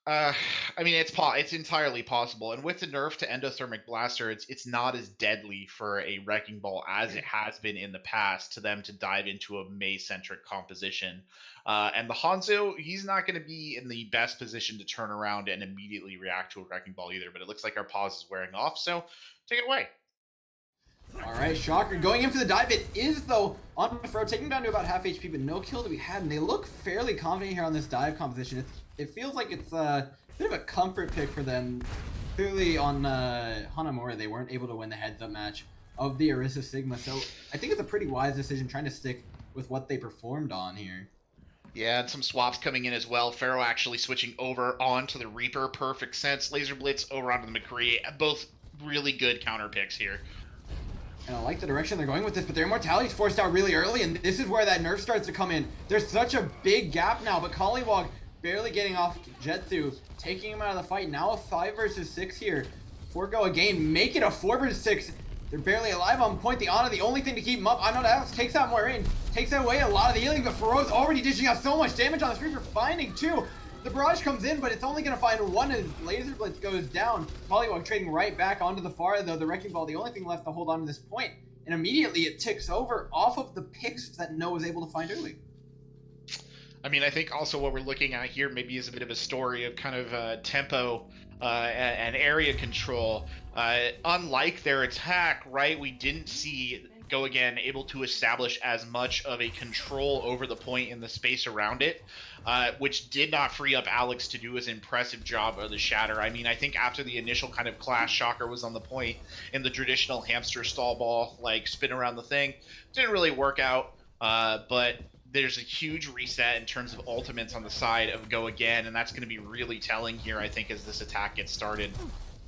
uh, I mean, it's entirely possible, and with the nerf to Endothermic Blaster, it's not as deadly for a Wrecking Ball as it has been in the past to them to dive into a Mei-centric composition. And the Hanzo, he's not going to be in the best position to turn around and immediately react to a Wrecking Ball either. But it looks like our pause is wearing off, so take it away. All right, Shocker going in for the dive. It is, though, on the throw, taking him down to about half HP, but no kill to be had. And they look fairly confident here on this dive composition. It feels like it's a bit of a comfort pick for them. Clearly on Hanamura, they weren't able to win the heads-up match of the Orisa Sigma. So I think it's a pretty wise decision trying to stick with what they performed on here. Yeah, and some swaps coming in as well. Pharaoh actually switching over onto the Reaper. Perfect sense. Laser Blitz over onto the McCree. Both really good counter picks here. And I like the direction they're going with this, but their immortality's forced out really early, and this is where that nerf starts to come in. There's such a big gap now, but Collywog barely getting off Jetsu, taking him out of the fight. Now a 5 versus 6 here. For Go Agane, make it a 4 versus 6. They're barely alive on point. The Ana, the only thing to keep him up. I know Alex takes out more in, takes away a lot of the healing, but Feroz already dishing out so much damage on the street for finding 2. The barrage comes in, but it's only going to find 1 as Laser Blitz goes down. Collywog trading right back onto the far, though. The Wrecking Ball, the only thing left to hold on to this point. And immediately it ticks over off of the picks that Noah was able to find early. I mean, I think also what we're looking at here maybe is a bit of a story of kind of tempo and area control. Unlike their attack, right, we didn't see Go Again able to establish as much of a control over the point in the space around it, which did not free up Alex to do his impressive job of the Shatter. I mean, I think after the initial kind of clash, Shocker was on the point in the traditional hamster stall ball, like spin around the thing. Didn't really work out, but there's a huge reset in terms of ultimates on the side of Go Again, and that's going to be really telling here, I think, as this attack gets started.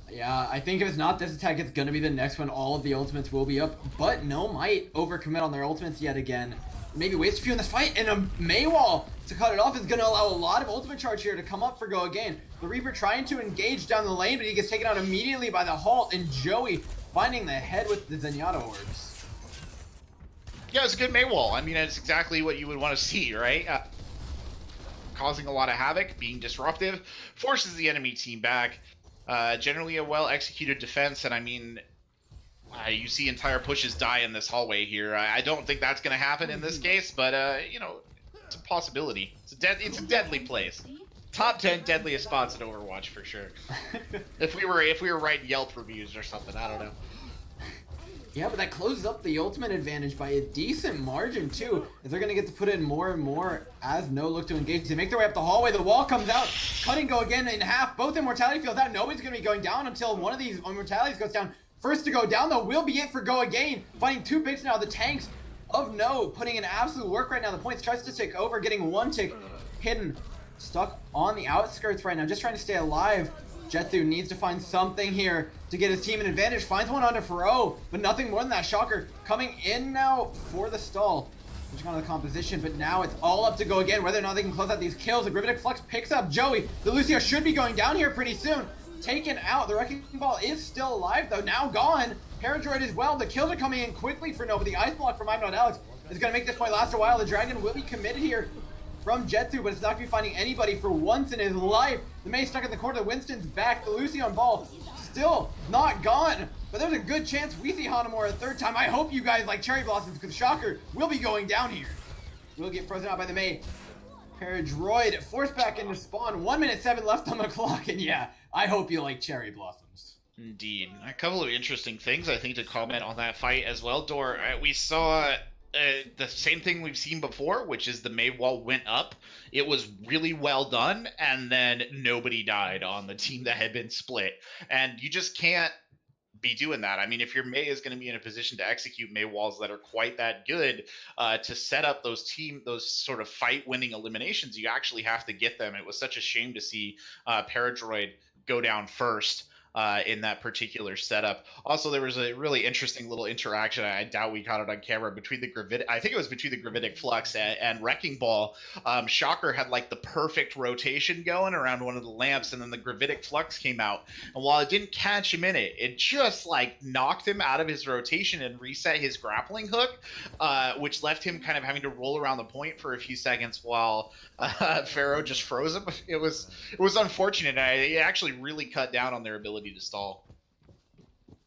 Yeah, I think if it's not this attack, it's going to be the next one. All of the ultimates will be up, but No might overcommit on their ultimates yet again. Maybe waste a few in this fight, and a Mei wall to cut it off is going to allow a lot of ultimate charge here to come up for Go Again. The Reaper trying to engage down the lane, but he gets taken out immediately by the halt, and Joey finding the head with the Zenyatta orbs. Yeah, it's a good Mei wall. I mean, it's exactly what you would want to see, right? Causing a lot of havoc, being disruptive, forces the enemy team back. Generally a well-executed defense, and I mean, you see entire pushes die in this hallway here. I don't think that's going to happen in this case, but, you know, it's a possibility. It's a deadly place. Top 10 deadliest spots in Overwatch for sure. if we were writing Yelp reviews or something, I don't know. Yeah, but that closes up the ultimate advantage by a decent margin, too, as they're going to get to put in more and more as No look to engage. They make their way up the hallway. The wall comes out, cutting Go Again in half. Both immortality fields out. Nobody's going to be going down until one of these immortalities goes down. First to go down, though, will be it for Go Again. Finding 2 picks now. The tanks of No putting in absolute work right now. The points tries to tick over, getting 1 tick hidden. Stuck on the outskirts right now, just trying to stay alive. Jetsu needs to find something here to get his team an advantage. Finds one onto Faro, but nothing more than that. Shocker coming in now for the stall. Switching on to the composition, but now it's all up to Go Again, whether or not they can close out these kills. The Gravitic Flux picks up Joey. The Lucio should be going down here pretty soon. Taken out. The Wrecking Ball is still alive, though. Now gone. Paradroid as well. The kills are coming in quickly for No, but the Ice Block from I'm Not Alex is going to make this point last a while. The Dragon will be committed here from Jetsu, but it's not going to be finding anybody for once in his life. The Mei stuck in the corner. Winston's back. The Lucian ball still not gone, but there's a good chance we see Hanamura a 3rd time. I hope you guys like Cherry Blossoms, because Shocker will be going down here. Will get frozen out by the Mei. Paradroid forced back into spawn. 1 minute 7 left on the clock, and yeah, I hope you like Cherry Blossoms. Indeed. A couple of interesting things, I think, to comment on that fight as well, Dor. We saw the same thing we've seen before, which is the Mei wall went up. It was really well done, and then nobody died on the team that had been split. And you just can't be doing that. I mean, if your Mei is going to be in a position to execute Mei walls that are quite that good to set up those sort of fight-winning eliminations, you actually have to get them. It was such a shame to see Paradroid go down first. In that particular setup. Also, there was a really interesting little interaction. I doubt we caught it on camera between the Gravitic. I think it was between the Gravitic Flux and Wrecking Ball. Shocker had like the perfect rotation going around one of the lamps, and then the Gravitic Flux came out. And while it didn't catch him in it, it just like knocked him out of his rotation and reset his grappling hook, which left him kind of having to roll around the point for a few seconds while Pharaoh just froze him. It was unfortunate. It actually really cut down on their ability to stall.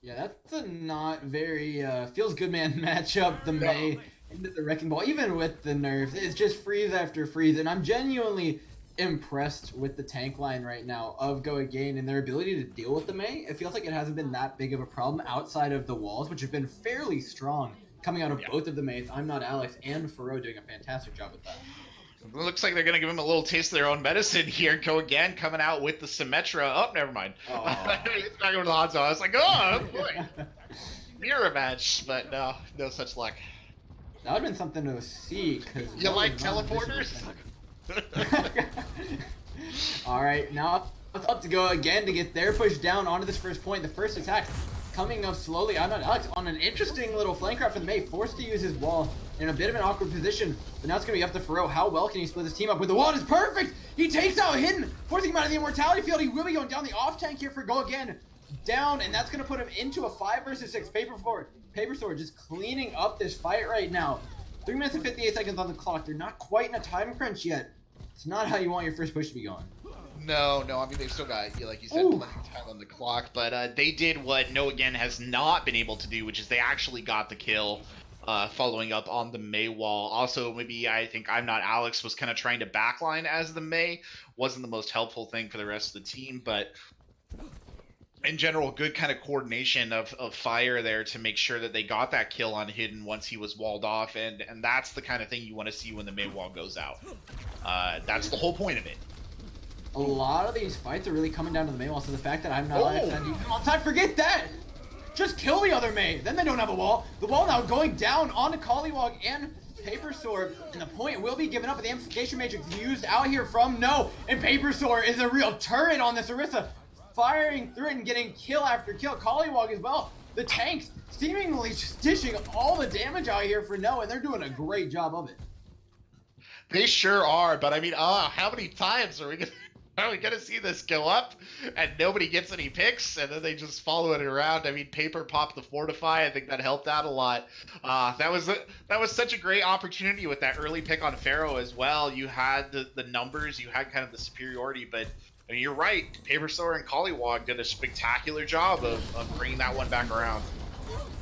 Yeah, that's a not very feels good man matchup. The Mei into the Wrecking Ball, even with the nerfs, it's just freeze after freeze, and I'm genuinely impressed with the tank line right now of Go Agane and their ability to deal with the Mei. It feels like it hasn't been that big of a problem outside of the walls, which have been fairly strong coming out of both of the Meis. I'm Not Alex and Faro doing a fantastic job with that. It looks like they're going to give him a little taste of their own medicine here. Go again, coming out with the Symmetra. Oh, never mind. It's back over the hot zone. I was like, oh boy. Mirror match, but no such luck. That would have been something to see. Cause you like teleporters? All right, now it's up to Go again to get their push down onto this first point. The first attack coming up slowly. I'm Not Alex on an interesting little flank route for the Mei, forced to use his wall in a bit of an awkward position. But now it's going to be up to Faro. How well can he split his team up? With the wall is perfect. He takes out Hidden, forcing him out of the immortality field. He will be going down the off tank here for Go again. Down, and that's going to put him into a 5 versus 6. Paper Sword just cleaning up this fight right now. 3 minutes and 58 seconds on the clock. They're not quite in a time crunch yet. It's not how you want your first push to be going. No, I mean, they've still got, like you said, plenty of time on the clock, but they did what No Again has not been able to do, which is they actually got the kill, following up on the Mei wall. Also, maybe I think I'm Not Alex was kind of trying to backline as the Mei. Wasn't the most helpful thing for the rest of the team, but in general, good kind of coordination of fire there to make sure that they got that kill on Hidden once he was walled off, and that's the kind of thing you want to see when the Mei wall goes out. That's the whole point of it. A lot of these fights are really coming down to the Mei wall, so the fact that I'm Not Alex and you come on side, forget that! Just kill the other Mei, then they don't have a wall. The wall now going down onto Collywog and Paper Sword, and the point will be given up, but the amplification matrix used out here from No, and Paper Sword is a real turret on this Orisa, firing through it and getting kill after kill. Collywog as well. The tanks seemingly just dishing all the damage out here for No, and they're doing a great job of it. They sure are, but I mean, how many times are we gonna see this go up and nobody gets any picks, and then they just follow it around? I mean, Paper popped the Fortify. I think that helped out a lot. That was such a great opportunity with that early pick on Pharaoh as well. You had the numbers, you had kind of the superiority, but I mean, you're right. Paper Sword and Collywog did a spectacular job of bringing that one back around.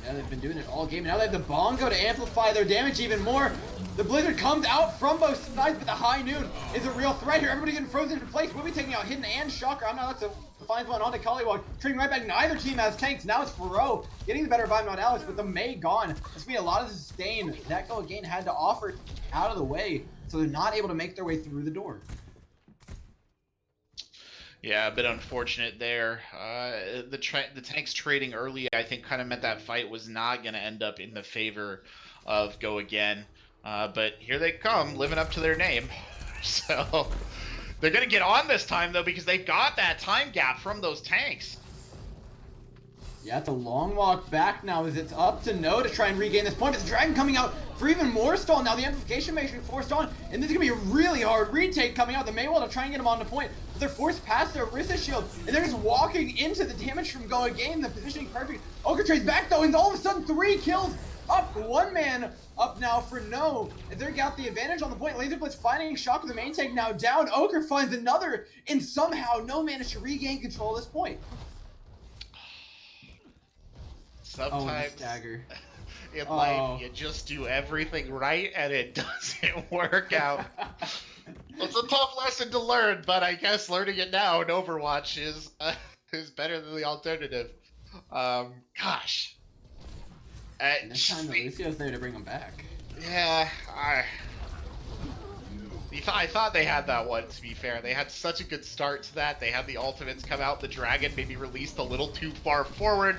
Yeah, they've been doing it all game. Now they have the Bongo to amplify their damage even more. The Blizzard comes out from both sides, but the High Noon is a real threat here. Everybody getting frozen into place. We'll be taking out Hidden and Shocker. I'm Not Alex, so finds one onto Collywog. Trading right back. Neither team has tanks. Now it's Faro getting the better of I'm Not Alex, with the Mei gone. There's been a lot of sustain that Go Again had to offer out of the way, so they're not able to make their way through the door. Yeah, a bit unfortunate there. The tanks trading early, I think, kind of meant that fight was not going to end up in the favor of Go Again. But here they come, living up to their name. So they're going to get on this time, though, because they've got that time gap from those tanks. Yeah, it's a long walk back now as it's up to No to try and regain this point. But the Dragon coming out for even more stall. Now the amplification matrix forced on, and this is going to be a really hard retake coming out. The Mei wall to try and get him on the point. But they're forced past their Orisa shield, and they're just walking into the damage from Go Again. The positioning perfect. Ogre trades back though, and all of a sudden 3 kills up. 1 man up now for No, as they got the advantage on the point. Laser Blitz finding Shock with the main tank now down. Ogre finds another, and somehow No managed to regain control of this point. Sometimes stagger. in life, you just do everything right and it doesn't work out. It's a tough lesson to learn, but I guess learning it now in Overwatch is better than the alternative. Gosh. Next time Lucio's there to bring him back. Yeah, I thought they had that one, to be fair. They had such a good start to that. They had the ultimates come out. The dragon maybe released a little too far forward.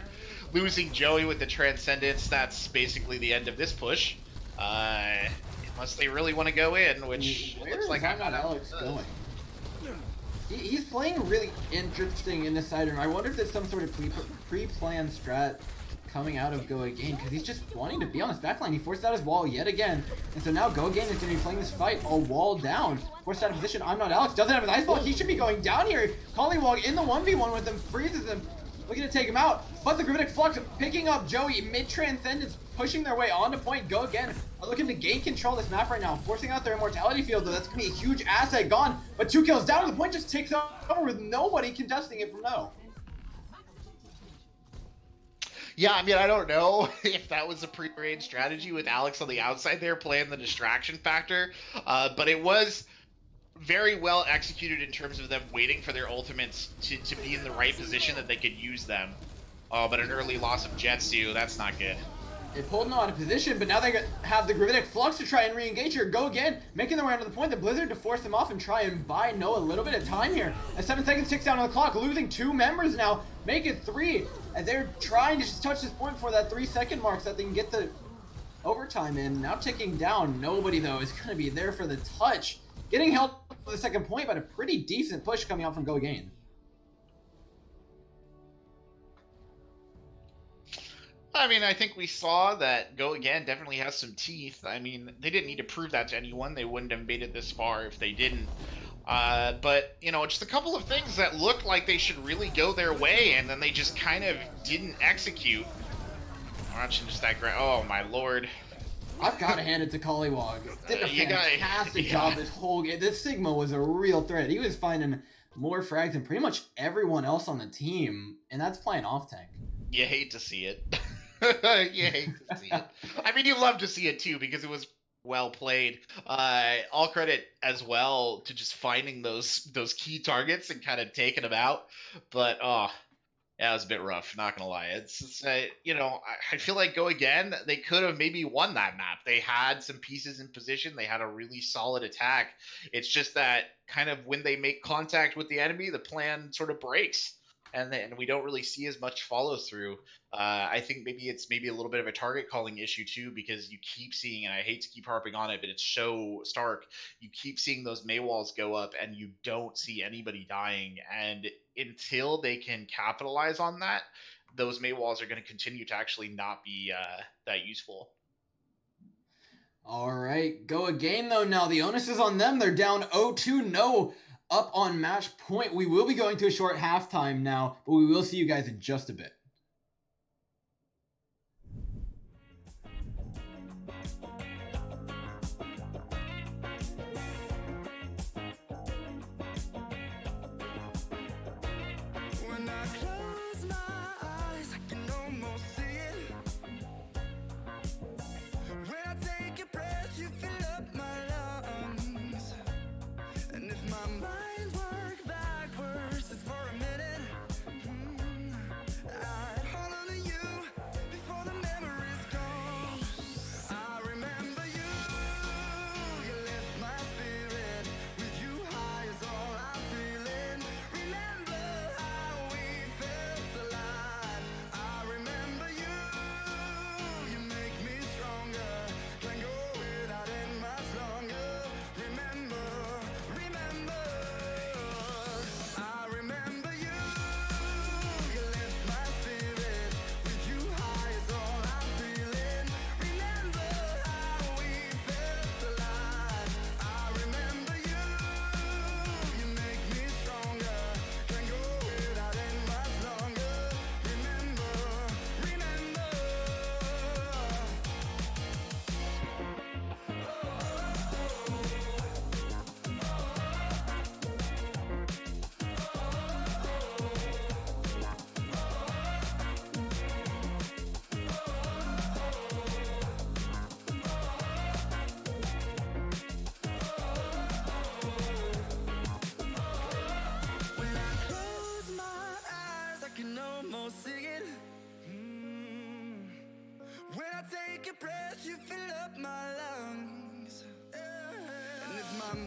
Losing Joey with the Transcendence, that's basically the end of this push. Unless they really want to go in, which looks like I'm not Alex going. He's playing really interesting in this side room. I wonder if there's some sort of pre-planned strat coming out of Go Agane, because he's just wanting to be on his backline. He forced out his wall yet again, and so now Go Agane is going to be playing this fight all wall down. Forced out of position. I'm not Alex. Doesn't have his ice block. He should be going down here. Collywog in the 1v1 with him, freezes him, looking to take him out. But the Gravitic Flux picking up Joey mid-transcendence, pushing their way onto point. Go again. Are looking to gain control of this map right now, forcing out their immortality field, though. That's going to be a huge asset gone. But 2 kills down, the point just takes over with nobody contesting it from no. Yeah, I mean, I don't know if that was a pre-arranged strategy with Alex on the outside there playing the distraction factor, but it was very well executed in terms of them waiting for their ultimates to be in the right position that they could use them. But an early loss of Jetsu, that's not good. They pulled him out of position, but now they have the Gravitic Flux to try and re-engage here. Go again, making their way onto the point. The Blizzard to force them off and try and buy Noah a little bit of time here. As 7 seconds ticks down on the clock, losing 2 members now, make it 3. As they're trying to just touch this point for that 3-second mark so that they can get the overtime in. Now ticking down, nobody though is going to be there for the touch. Getting help for the second point, but a pretty decent push coming out from Go Agane. I mean, I think we saw that Go Again definitely has some teeth. I mean, they didn't need to prove that to anyone. They wouldn't have made it this far if they didn't. But, you know, just a couple of things that looked like they should really go their way, and then they just kind of didn't execute. Watching just that oh my lord. I've got to hand it to Collywog. Did a fantastic yeah. job this whole game. This Sigma was a real threat. He was finding more frags than pretty much everyone else on the team, and that's playing off tank. You hate to see it. You hate to see it. I mean, you love to see it too because it was well played. All credit as well to just finding those key targets and kind of taking them out. But yeah, it was a bit rough. Not gonna lie. It's you know, I feel like Go Again. They could have maybe won that map. They had some pieces in position. They had a really solid attack. It's just that kind of when they make contact with the enemy, the plan sort of breaks. And we don't really see as much follow through. I think it's maybe a little bit of a target calling issue too, because you keep seeing, and I hate to keep harping on it, but it's so stark. You keep seeing those Maywalls go up, and you don't see anybody dying. And until they can capitalize on that, those Maywalls are going to continue to actually not be that useful. All right, Go Again though. Now the onus is on them. They're down 0-2. No. Up on match point. We will be going to a short halftime now, but we will see you guys in just a bit. When I close my eyes, I can almost see it. When I take a breath, you fill up my lungs. And if my mind works backwards just for a minute, I'd hold on to you before the memory's gone. I remember you, you lift my spirit. With you high is all I'm feeling. Remember how we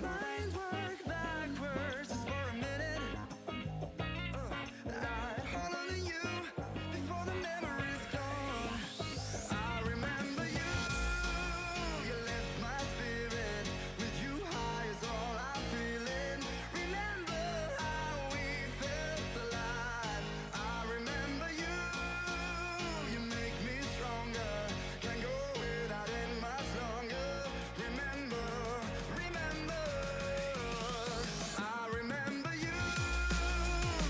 mind work backwards just for a minute, I'd hold on to you before the memory's gone. I remember you, you lift my spirit. With you high is all I'm feeling. Remember how we felt alive. I remember you, you make me stronger. Can't go without it much longer. Remember, remember, I remember you,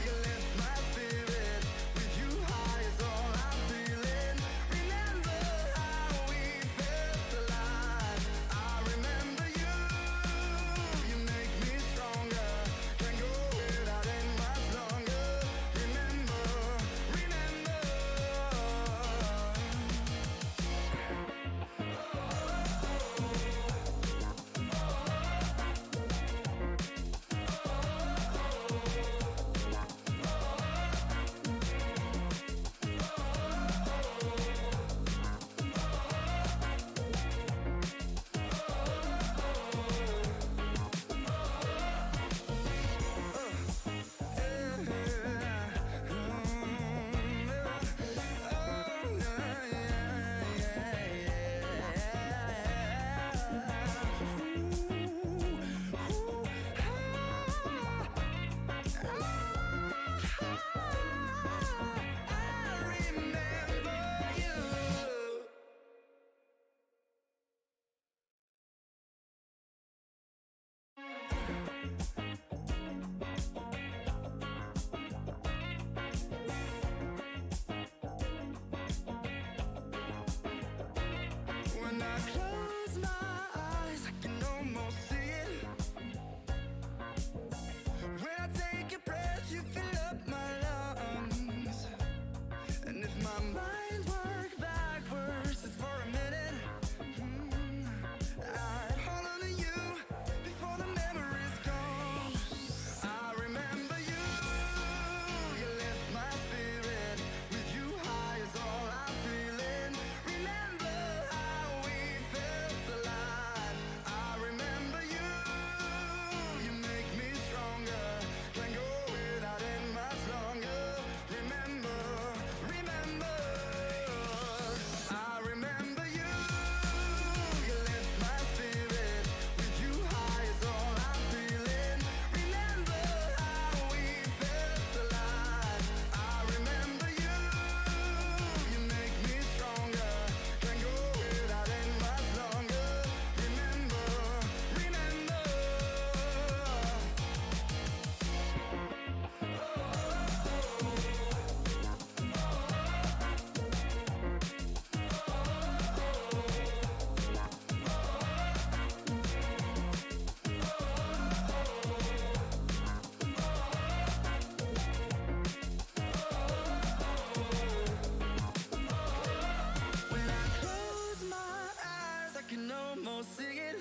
you lift my spirit. With you high is all I'm feeling. Remember how we felt alive. I remember you, you make me stronger. Can't go without it much longer. Remember, remember. When I close my eyes, I can almost see it. When I take a breath, you fill up my lungs. And if my mind work backwards just for a minute, I'd hold on to you before the memory's gone. I remember you, you lift my spirit. With you high is all I'm feeling. Remember how we felt alive. I remember you, you make me stronger. Can't go without it much longer. Remember, remember, I remember you, you lift my spirit. With you high is all I'm feeling. Remember how we felt alive. I remember you, you make me stronger. Can't go without it much longer. Remember, remember. When I close my eyes, I can almost see it.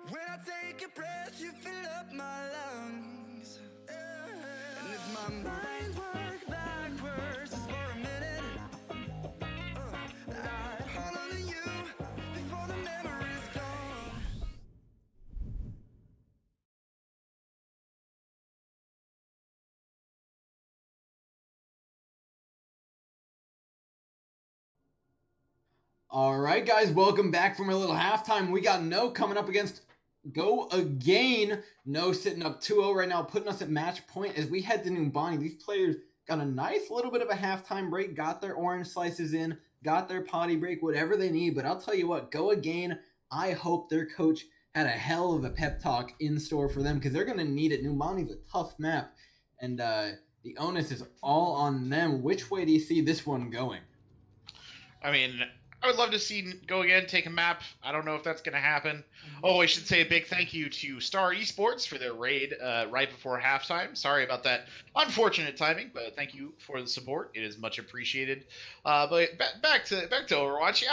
When I take a breath, you fill up my lungs. And if my mind work backwards just for a minute, I'd hold on to you before the memory's gone. All right, guys, welcome back from our little halftime. We got No coming up against Go Again. No sitting up 2-0 right now, putting us at match point as we head to Numbani. These players got a nice little bit of a halftime break, got their orange slices in, got their potty break, whatever they need. But I'll tell you what, Go Again, I hope their coach had a hell of a pep talk in store for them because they're going to need it. Numbani's a tough map, and the onus is all on them. Which way do you see this one going? I mean, I would love to see Go Again take a map. I don't know if that's going to happen. Oh, I should say a big thank you to Star Esports for their raid right before halftime. Sorry about that unfortunate timing, but thank you for the support. It is much appreciated. But back to Overwatch.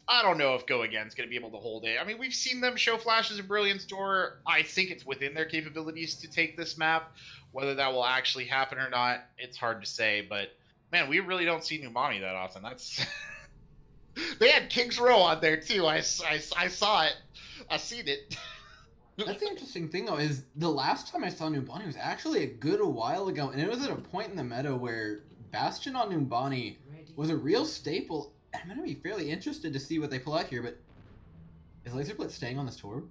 I don't know if Go Again's going to be able to hold it. I mean, we've seen them show flashes of brilliance. I think it's within their capabilities to take this map. Whether that will actually happen or not, it's hard to say. But man, we really don't see Numbani that often. That's they had King's Row on there too. I saw it. I seen it. That's the interesting thing, though, is the last time I saw Numbani was actually a good while ago, and it was at a point in the meta where Bastion on Numbani was a real staple. I'm going to be fairly interested to see what they pull out here, but is Laser Blitz staying on this tour?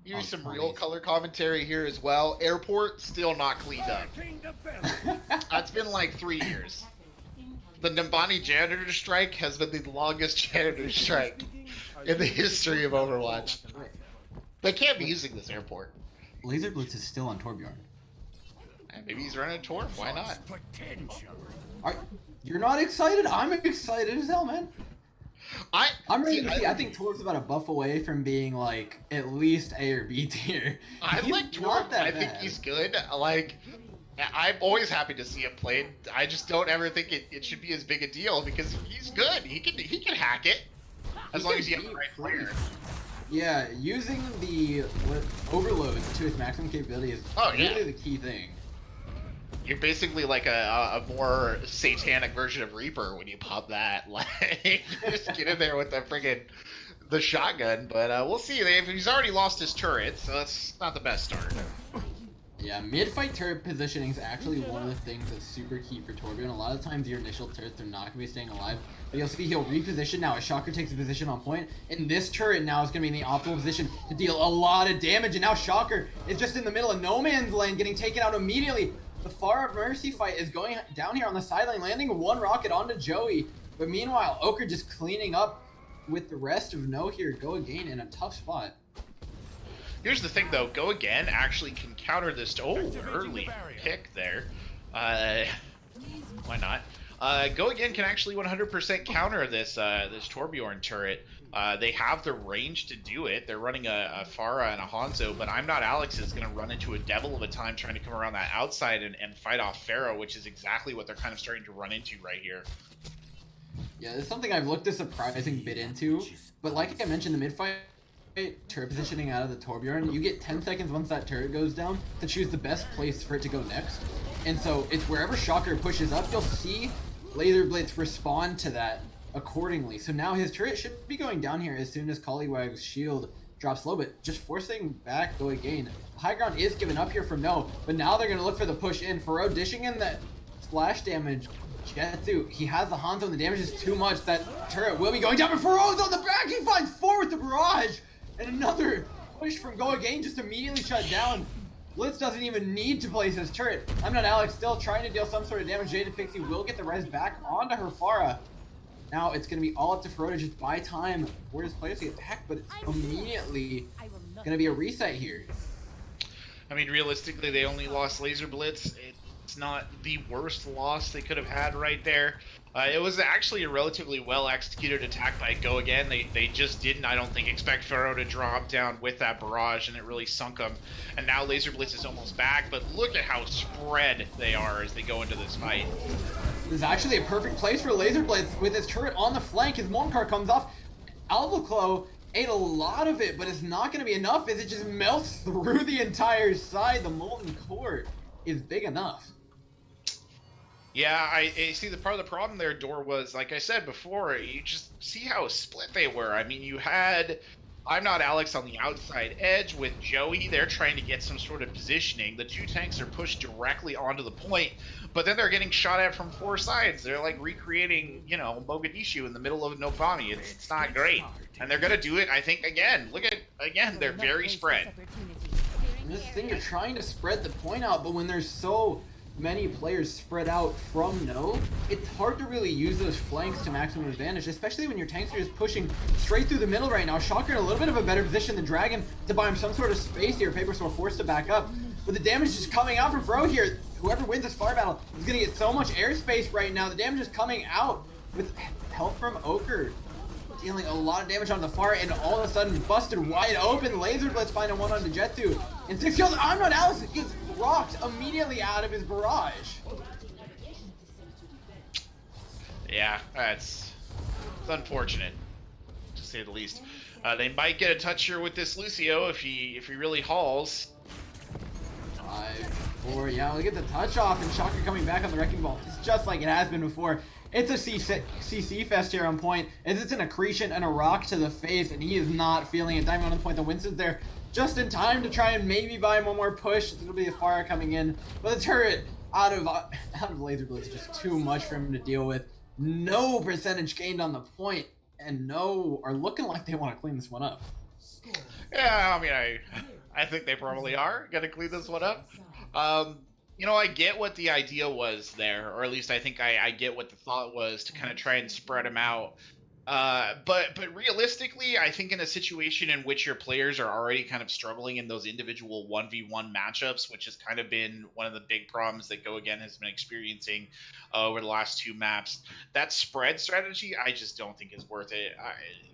Here's some real color commentary here as well. Airport still not cleaned up. It's been like 3 years. The Numbani janitor strike has been the longest janitor strike in the history of Overwatch. They can't be using this airport. Laser Blitz is still on Torbjorn. Maybe he's running a tour. Why not? You're not excited? I'm excited as hell, man. I'm ready to see. I think Tor's about a buff away from being like at least A or B tier. I like Tor. I think he's good. Like, I'm always happy to see him played. I just don't ever think it should be as big a deal because he's good. He can hack it as long as you have the right player. Yeah, using the overload to its maximum capability is really the key thing. You're basically like a more satanic version of Reaper when you pop that. Like, you just get in there with the shotgun. But we'll see. He's already lost his turret, so that's not the best start. Yeah, mid-fight turret positioning is actually one of the things that's super key for Torbjorn. A lot of times your initial turrets are not going to be staying alive. But you'll see he'll reposition now as Shocker takes a position on point. And this turret now is going to be in the optimal position to deal a lot of damage. And now Shocker is just in the middle of no man's land, getting taken out immediately. The Far of Mercy fight is going down here on the sideline, landing one rocket onto Joey. But meanwhile, Ochre just cleaning up with the rest of No here. Go Agane in a tough spot. Here's the thing, though. Go Again actually can counter this. Oh, early pick there. Why not? Go Again can actually 100% counter this this Torbjorn turret. They have the range to do it. They're running a Pharah and a Hanzo, but I'm Not Alex is going to run into a devil of a time trying to come around that outside and fight off Pharaoh, which is exactly what they're kind of starting to run into right here. Yeah, it's something I've looked a surprising bit into, but like I mentioned, the mid-fight turret positioning out of the Torbjorn, you get 10 seconds once that turret goes down to choose the best place for it to go next. And so it's wherever Shocker pushes up, you'll see Laser Blitz respond to that accordingly. So now his turret should be going down here as soon as Collywag's shield drops low, but just forcing back Go Again. High ground is given up here from No, but now they're going to look for the push in. Faro dishing in that splash damage. Jetsu, he has the Hanzo and the damage is too much. That turret will be going down, but Faro's on the back. He finds 4 with the barrage. And another push from Go Again just immediately shut down. Blitz doesn't even need to place his turret. I'm Not Alex still trying to deal some sort of damage. Jada Pixie will get the res back onto her Pharah. Now it's going to be all up to Faro to just buy time for his players to get back, but it's immediately going to be a reset here. I mean, realistically, they only lost Laser Blitz. It's not the worst loss they could have had right there. It was actually a relatively well-executed attack by Go Again. They just didn't, I don't think, expect Pharaoh to drop down with that barrage, and it really sunk them. And now Laser Blitz is almost back, but look at how spread they are as they go into this fight. This is actually a perfect place for Laser Blitz with his turret on the flank. His Molten comes off. Albaclo ate a lot of it, but it's not going to be enough as it just melts through the entire side. The Molten Core is big enough. Yeah, I see the part of the problem there, Dor, was, like I said before, you just see how split they were. I mean, you had I'm Not Alex on the outside edge with Joey. They're trying to get some sort of positioning. The 2 tanks are pushed directly onto the point, but then they're getting shot at from 4 sides. They're like recreating, you know, Mogadishu in the middle of Nopami. It's not great. And they're going to do it, I think, again. Look at, again, they're very spread. And this thing, you're trying to spread the point out, but when there's so many players spread out from No, it's hard to really use those flanks to maximum advantage, especially when your tanks are just pushing straight through the middle right now. Shocker in a little bit of a better position than Dragon to buy him some sort of space here. Paper Sword forced to back up, but the damage is coming out from Fro here. Whoever wins this fire battle is going to get so much airspace right now. The damage is coming out with help from Ochre, dealing a lot of damage on the far, and all of a sudden busted wide open. Laser Blitz finding one on the Jetsu, and 6 kills. I'm Not Alex gets rocked immediately out of his barrage. Yeah, it's unfortunate, to say the least. They might get a touch here with this Lucio if he really hauls. 5, before. Yeah, look at the touch off and Shocker coming back on the Wrecking Ball. It's just like it has been before. It's a CC fest here on point, as it's an accretion and a rock to the face, and he is not feeling it. Diving on the point, the Winston's there just in time to try and maybe buy him one more push. It'll be a Pharah coming in, but the turret out of Laser Blitz is just too much for him to deal with. No percentage gained on the point, and no are looking like they want to clean this one up. Yeah, I mean, I think they probably are gonna clean this one up. You know, I get what the idea was there, or at least I think I get what the thought was to kind of try and spread them out. But realistically, I think in a situation in which your players are already kind of struggling in those individual 1v1 matchups, which has kind of been one of the big problems that Go Again has been experiencing over the last 2 maps, that spread strategy, I just don't think is worth it.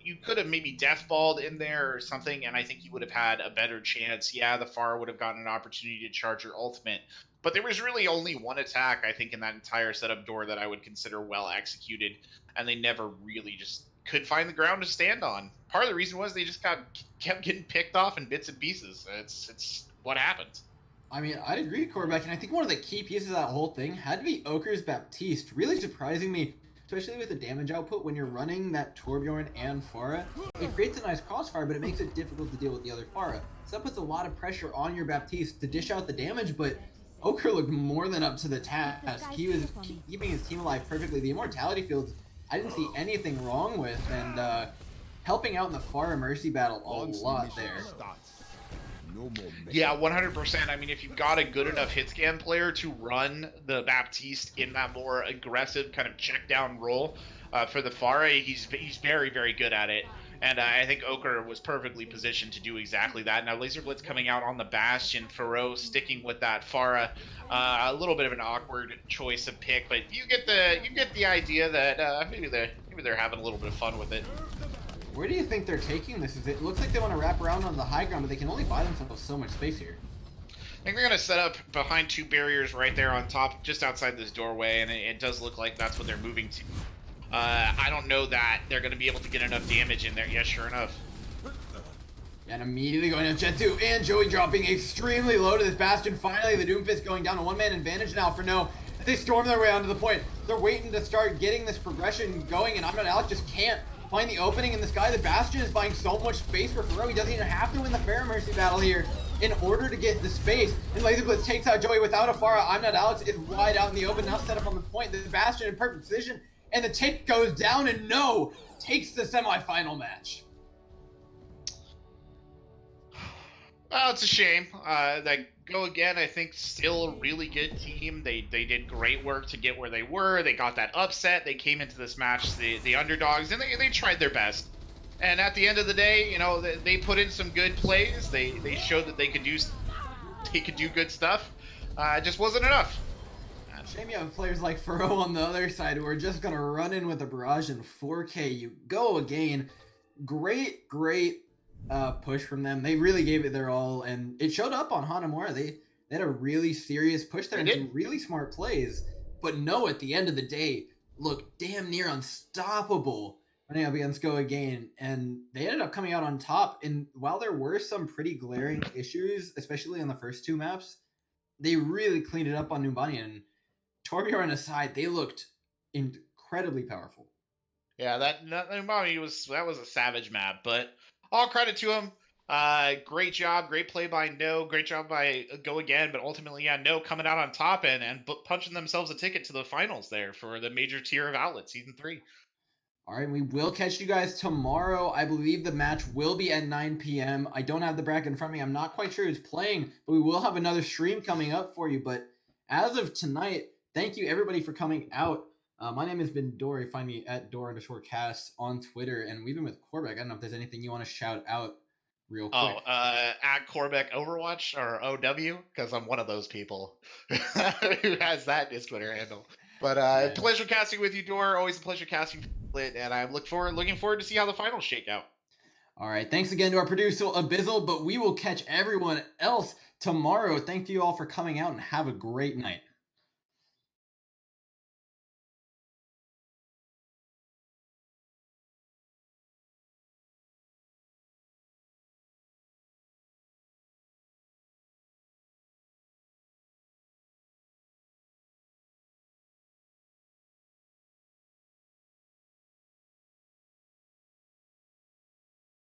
You could have maybe deathballed in there or something, and I think you would have had a better chance. Yeah, the Pharah would have gotten an opportunity to charge your ultimate, but there was really only one attack, I think, in that entire setup door that I would consider well executed, and they never really just could find the ground to stand on. Part of the reason was they just kept getting picked off in bits and pieces. It's what happens. I mean, I'd agree, Corbec, and I think one of the key pieces of that whole thing had to be Oker's Baptiste, really surprising me, especially with the damage output when you're running that Torbjorn and Pharah. It creates a nice crossfire, but it makes it difficult to deal with the other Pharah. So that puts a lot of pressure on your Baptiste to dish out the damage, but Oker looked more than up to the task. He was keeping his team alive perfectly. The immortality fields, I didn't see anything wrong with, and helping out in the Pharah Mercy battle a lot there. Yeah, 100%. I mean, if you've got a good enough hit scan player to run the Baptiste in that more aggressive kind of check down role for the Pharah, he's very, very good at it. And I think Oker was perfectly positioned to do exactly that. Now, Laser Blitz coming out on the Bastion, Faro sticking with that Pharah. A little bit of an awkward choice of pick, but you get the idea that maybe they're having a little bit of fun with it. Where do you think they're taking this? It looks like they want to wrap around on the high ground, but they can only buy themselves so much space here. I think they're going to set up behind 2 barriers right there on top, just outside this doorway, and it does look like that's what they're moving to. I don't know that they're going to be able to get enough damage in there. Yeah, sure enough. And immediately going to Jet2 and Joey dropping extremely low to this Bastion. Finally, the Doomfist going down a 1-man advantage now for No. They storm their way onto the point. They're waiting to start getting this progression going, and I'm not Alex just can't find the opening in the sky. The Bastion is buying so much space for Faro. He doesn't even have to win the Pharah Mercy battle here in order to get the space. And Laser Blitz takes out Joey without a Pharah. I'm not Alex is wide out in the open, now set up on the point. The Bastion in perfect position. And the tick goes down, and No takes the semifinal match. Well, it's a shame. That Go Again, I think, still a really good team. They did great work to get where they were. They got that upset. They came into this match the underdogs, and they tried their best. And at the end of the day, you know, they put in some good plays. They showed that they could do good stuff. It just wasn't enough. Shame you have players like Faro on the other side who are just going to run in with a barrage in 4K. You Go Again. Great push from them. They really gave it their all, and it showed up on Hanamura. They had a really serious push there and some really smart plays. But No, at the end of the day, looked damn near unstoppable running up against Go Again. And they ended up coming out on top. And while there were some pretty glaring issues, especially on the first 2 maps, they really cleaned it up on Numbani. And Torbjorn aside, they looked incredibly powerful. Yeah, that Numbani was a savage map, but all credit to him. Great job, great play by No, great job by Go Again, but ultimately, yeah, No coming out on top and punching themselves a ticket to the finals there for the major tier of Owlet Season 3. All right, we will catch you guys tomorrow. I believe the match will be at 9 p.m. I don't have the bracket in front of me. I'm not quite sure who's playing, but we will have another stream coming up for you. But as of tonight, thank you everybody for coming out. My name has been Dory. Find me at Dor_cast on Twitter, and we've been with Corbec. I don't know if there's anything you want to shout out real quick. At Corbec Overwatch or OW, because I'm one of those people who has that his Twitter handle. But pleasure casting with you, Dor. Always a pleasure casting with it, and I'm looking forward to see how the finals shake out. All right, thanks again to our producer Abizzle, but we will catch everyone else tomorrow. Thank you all for coming out, and have a great night.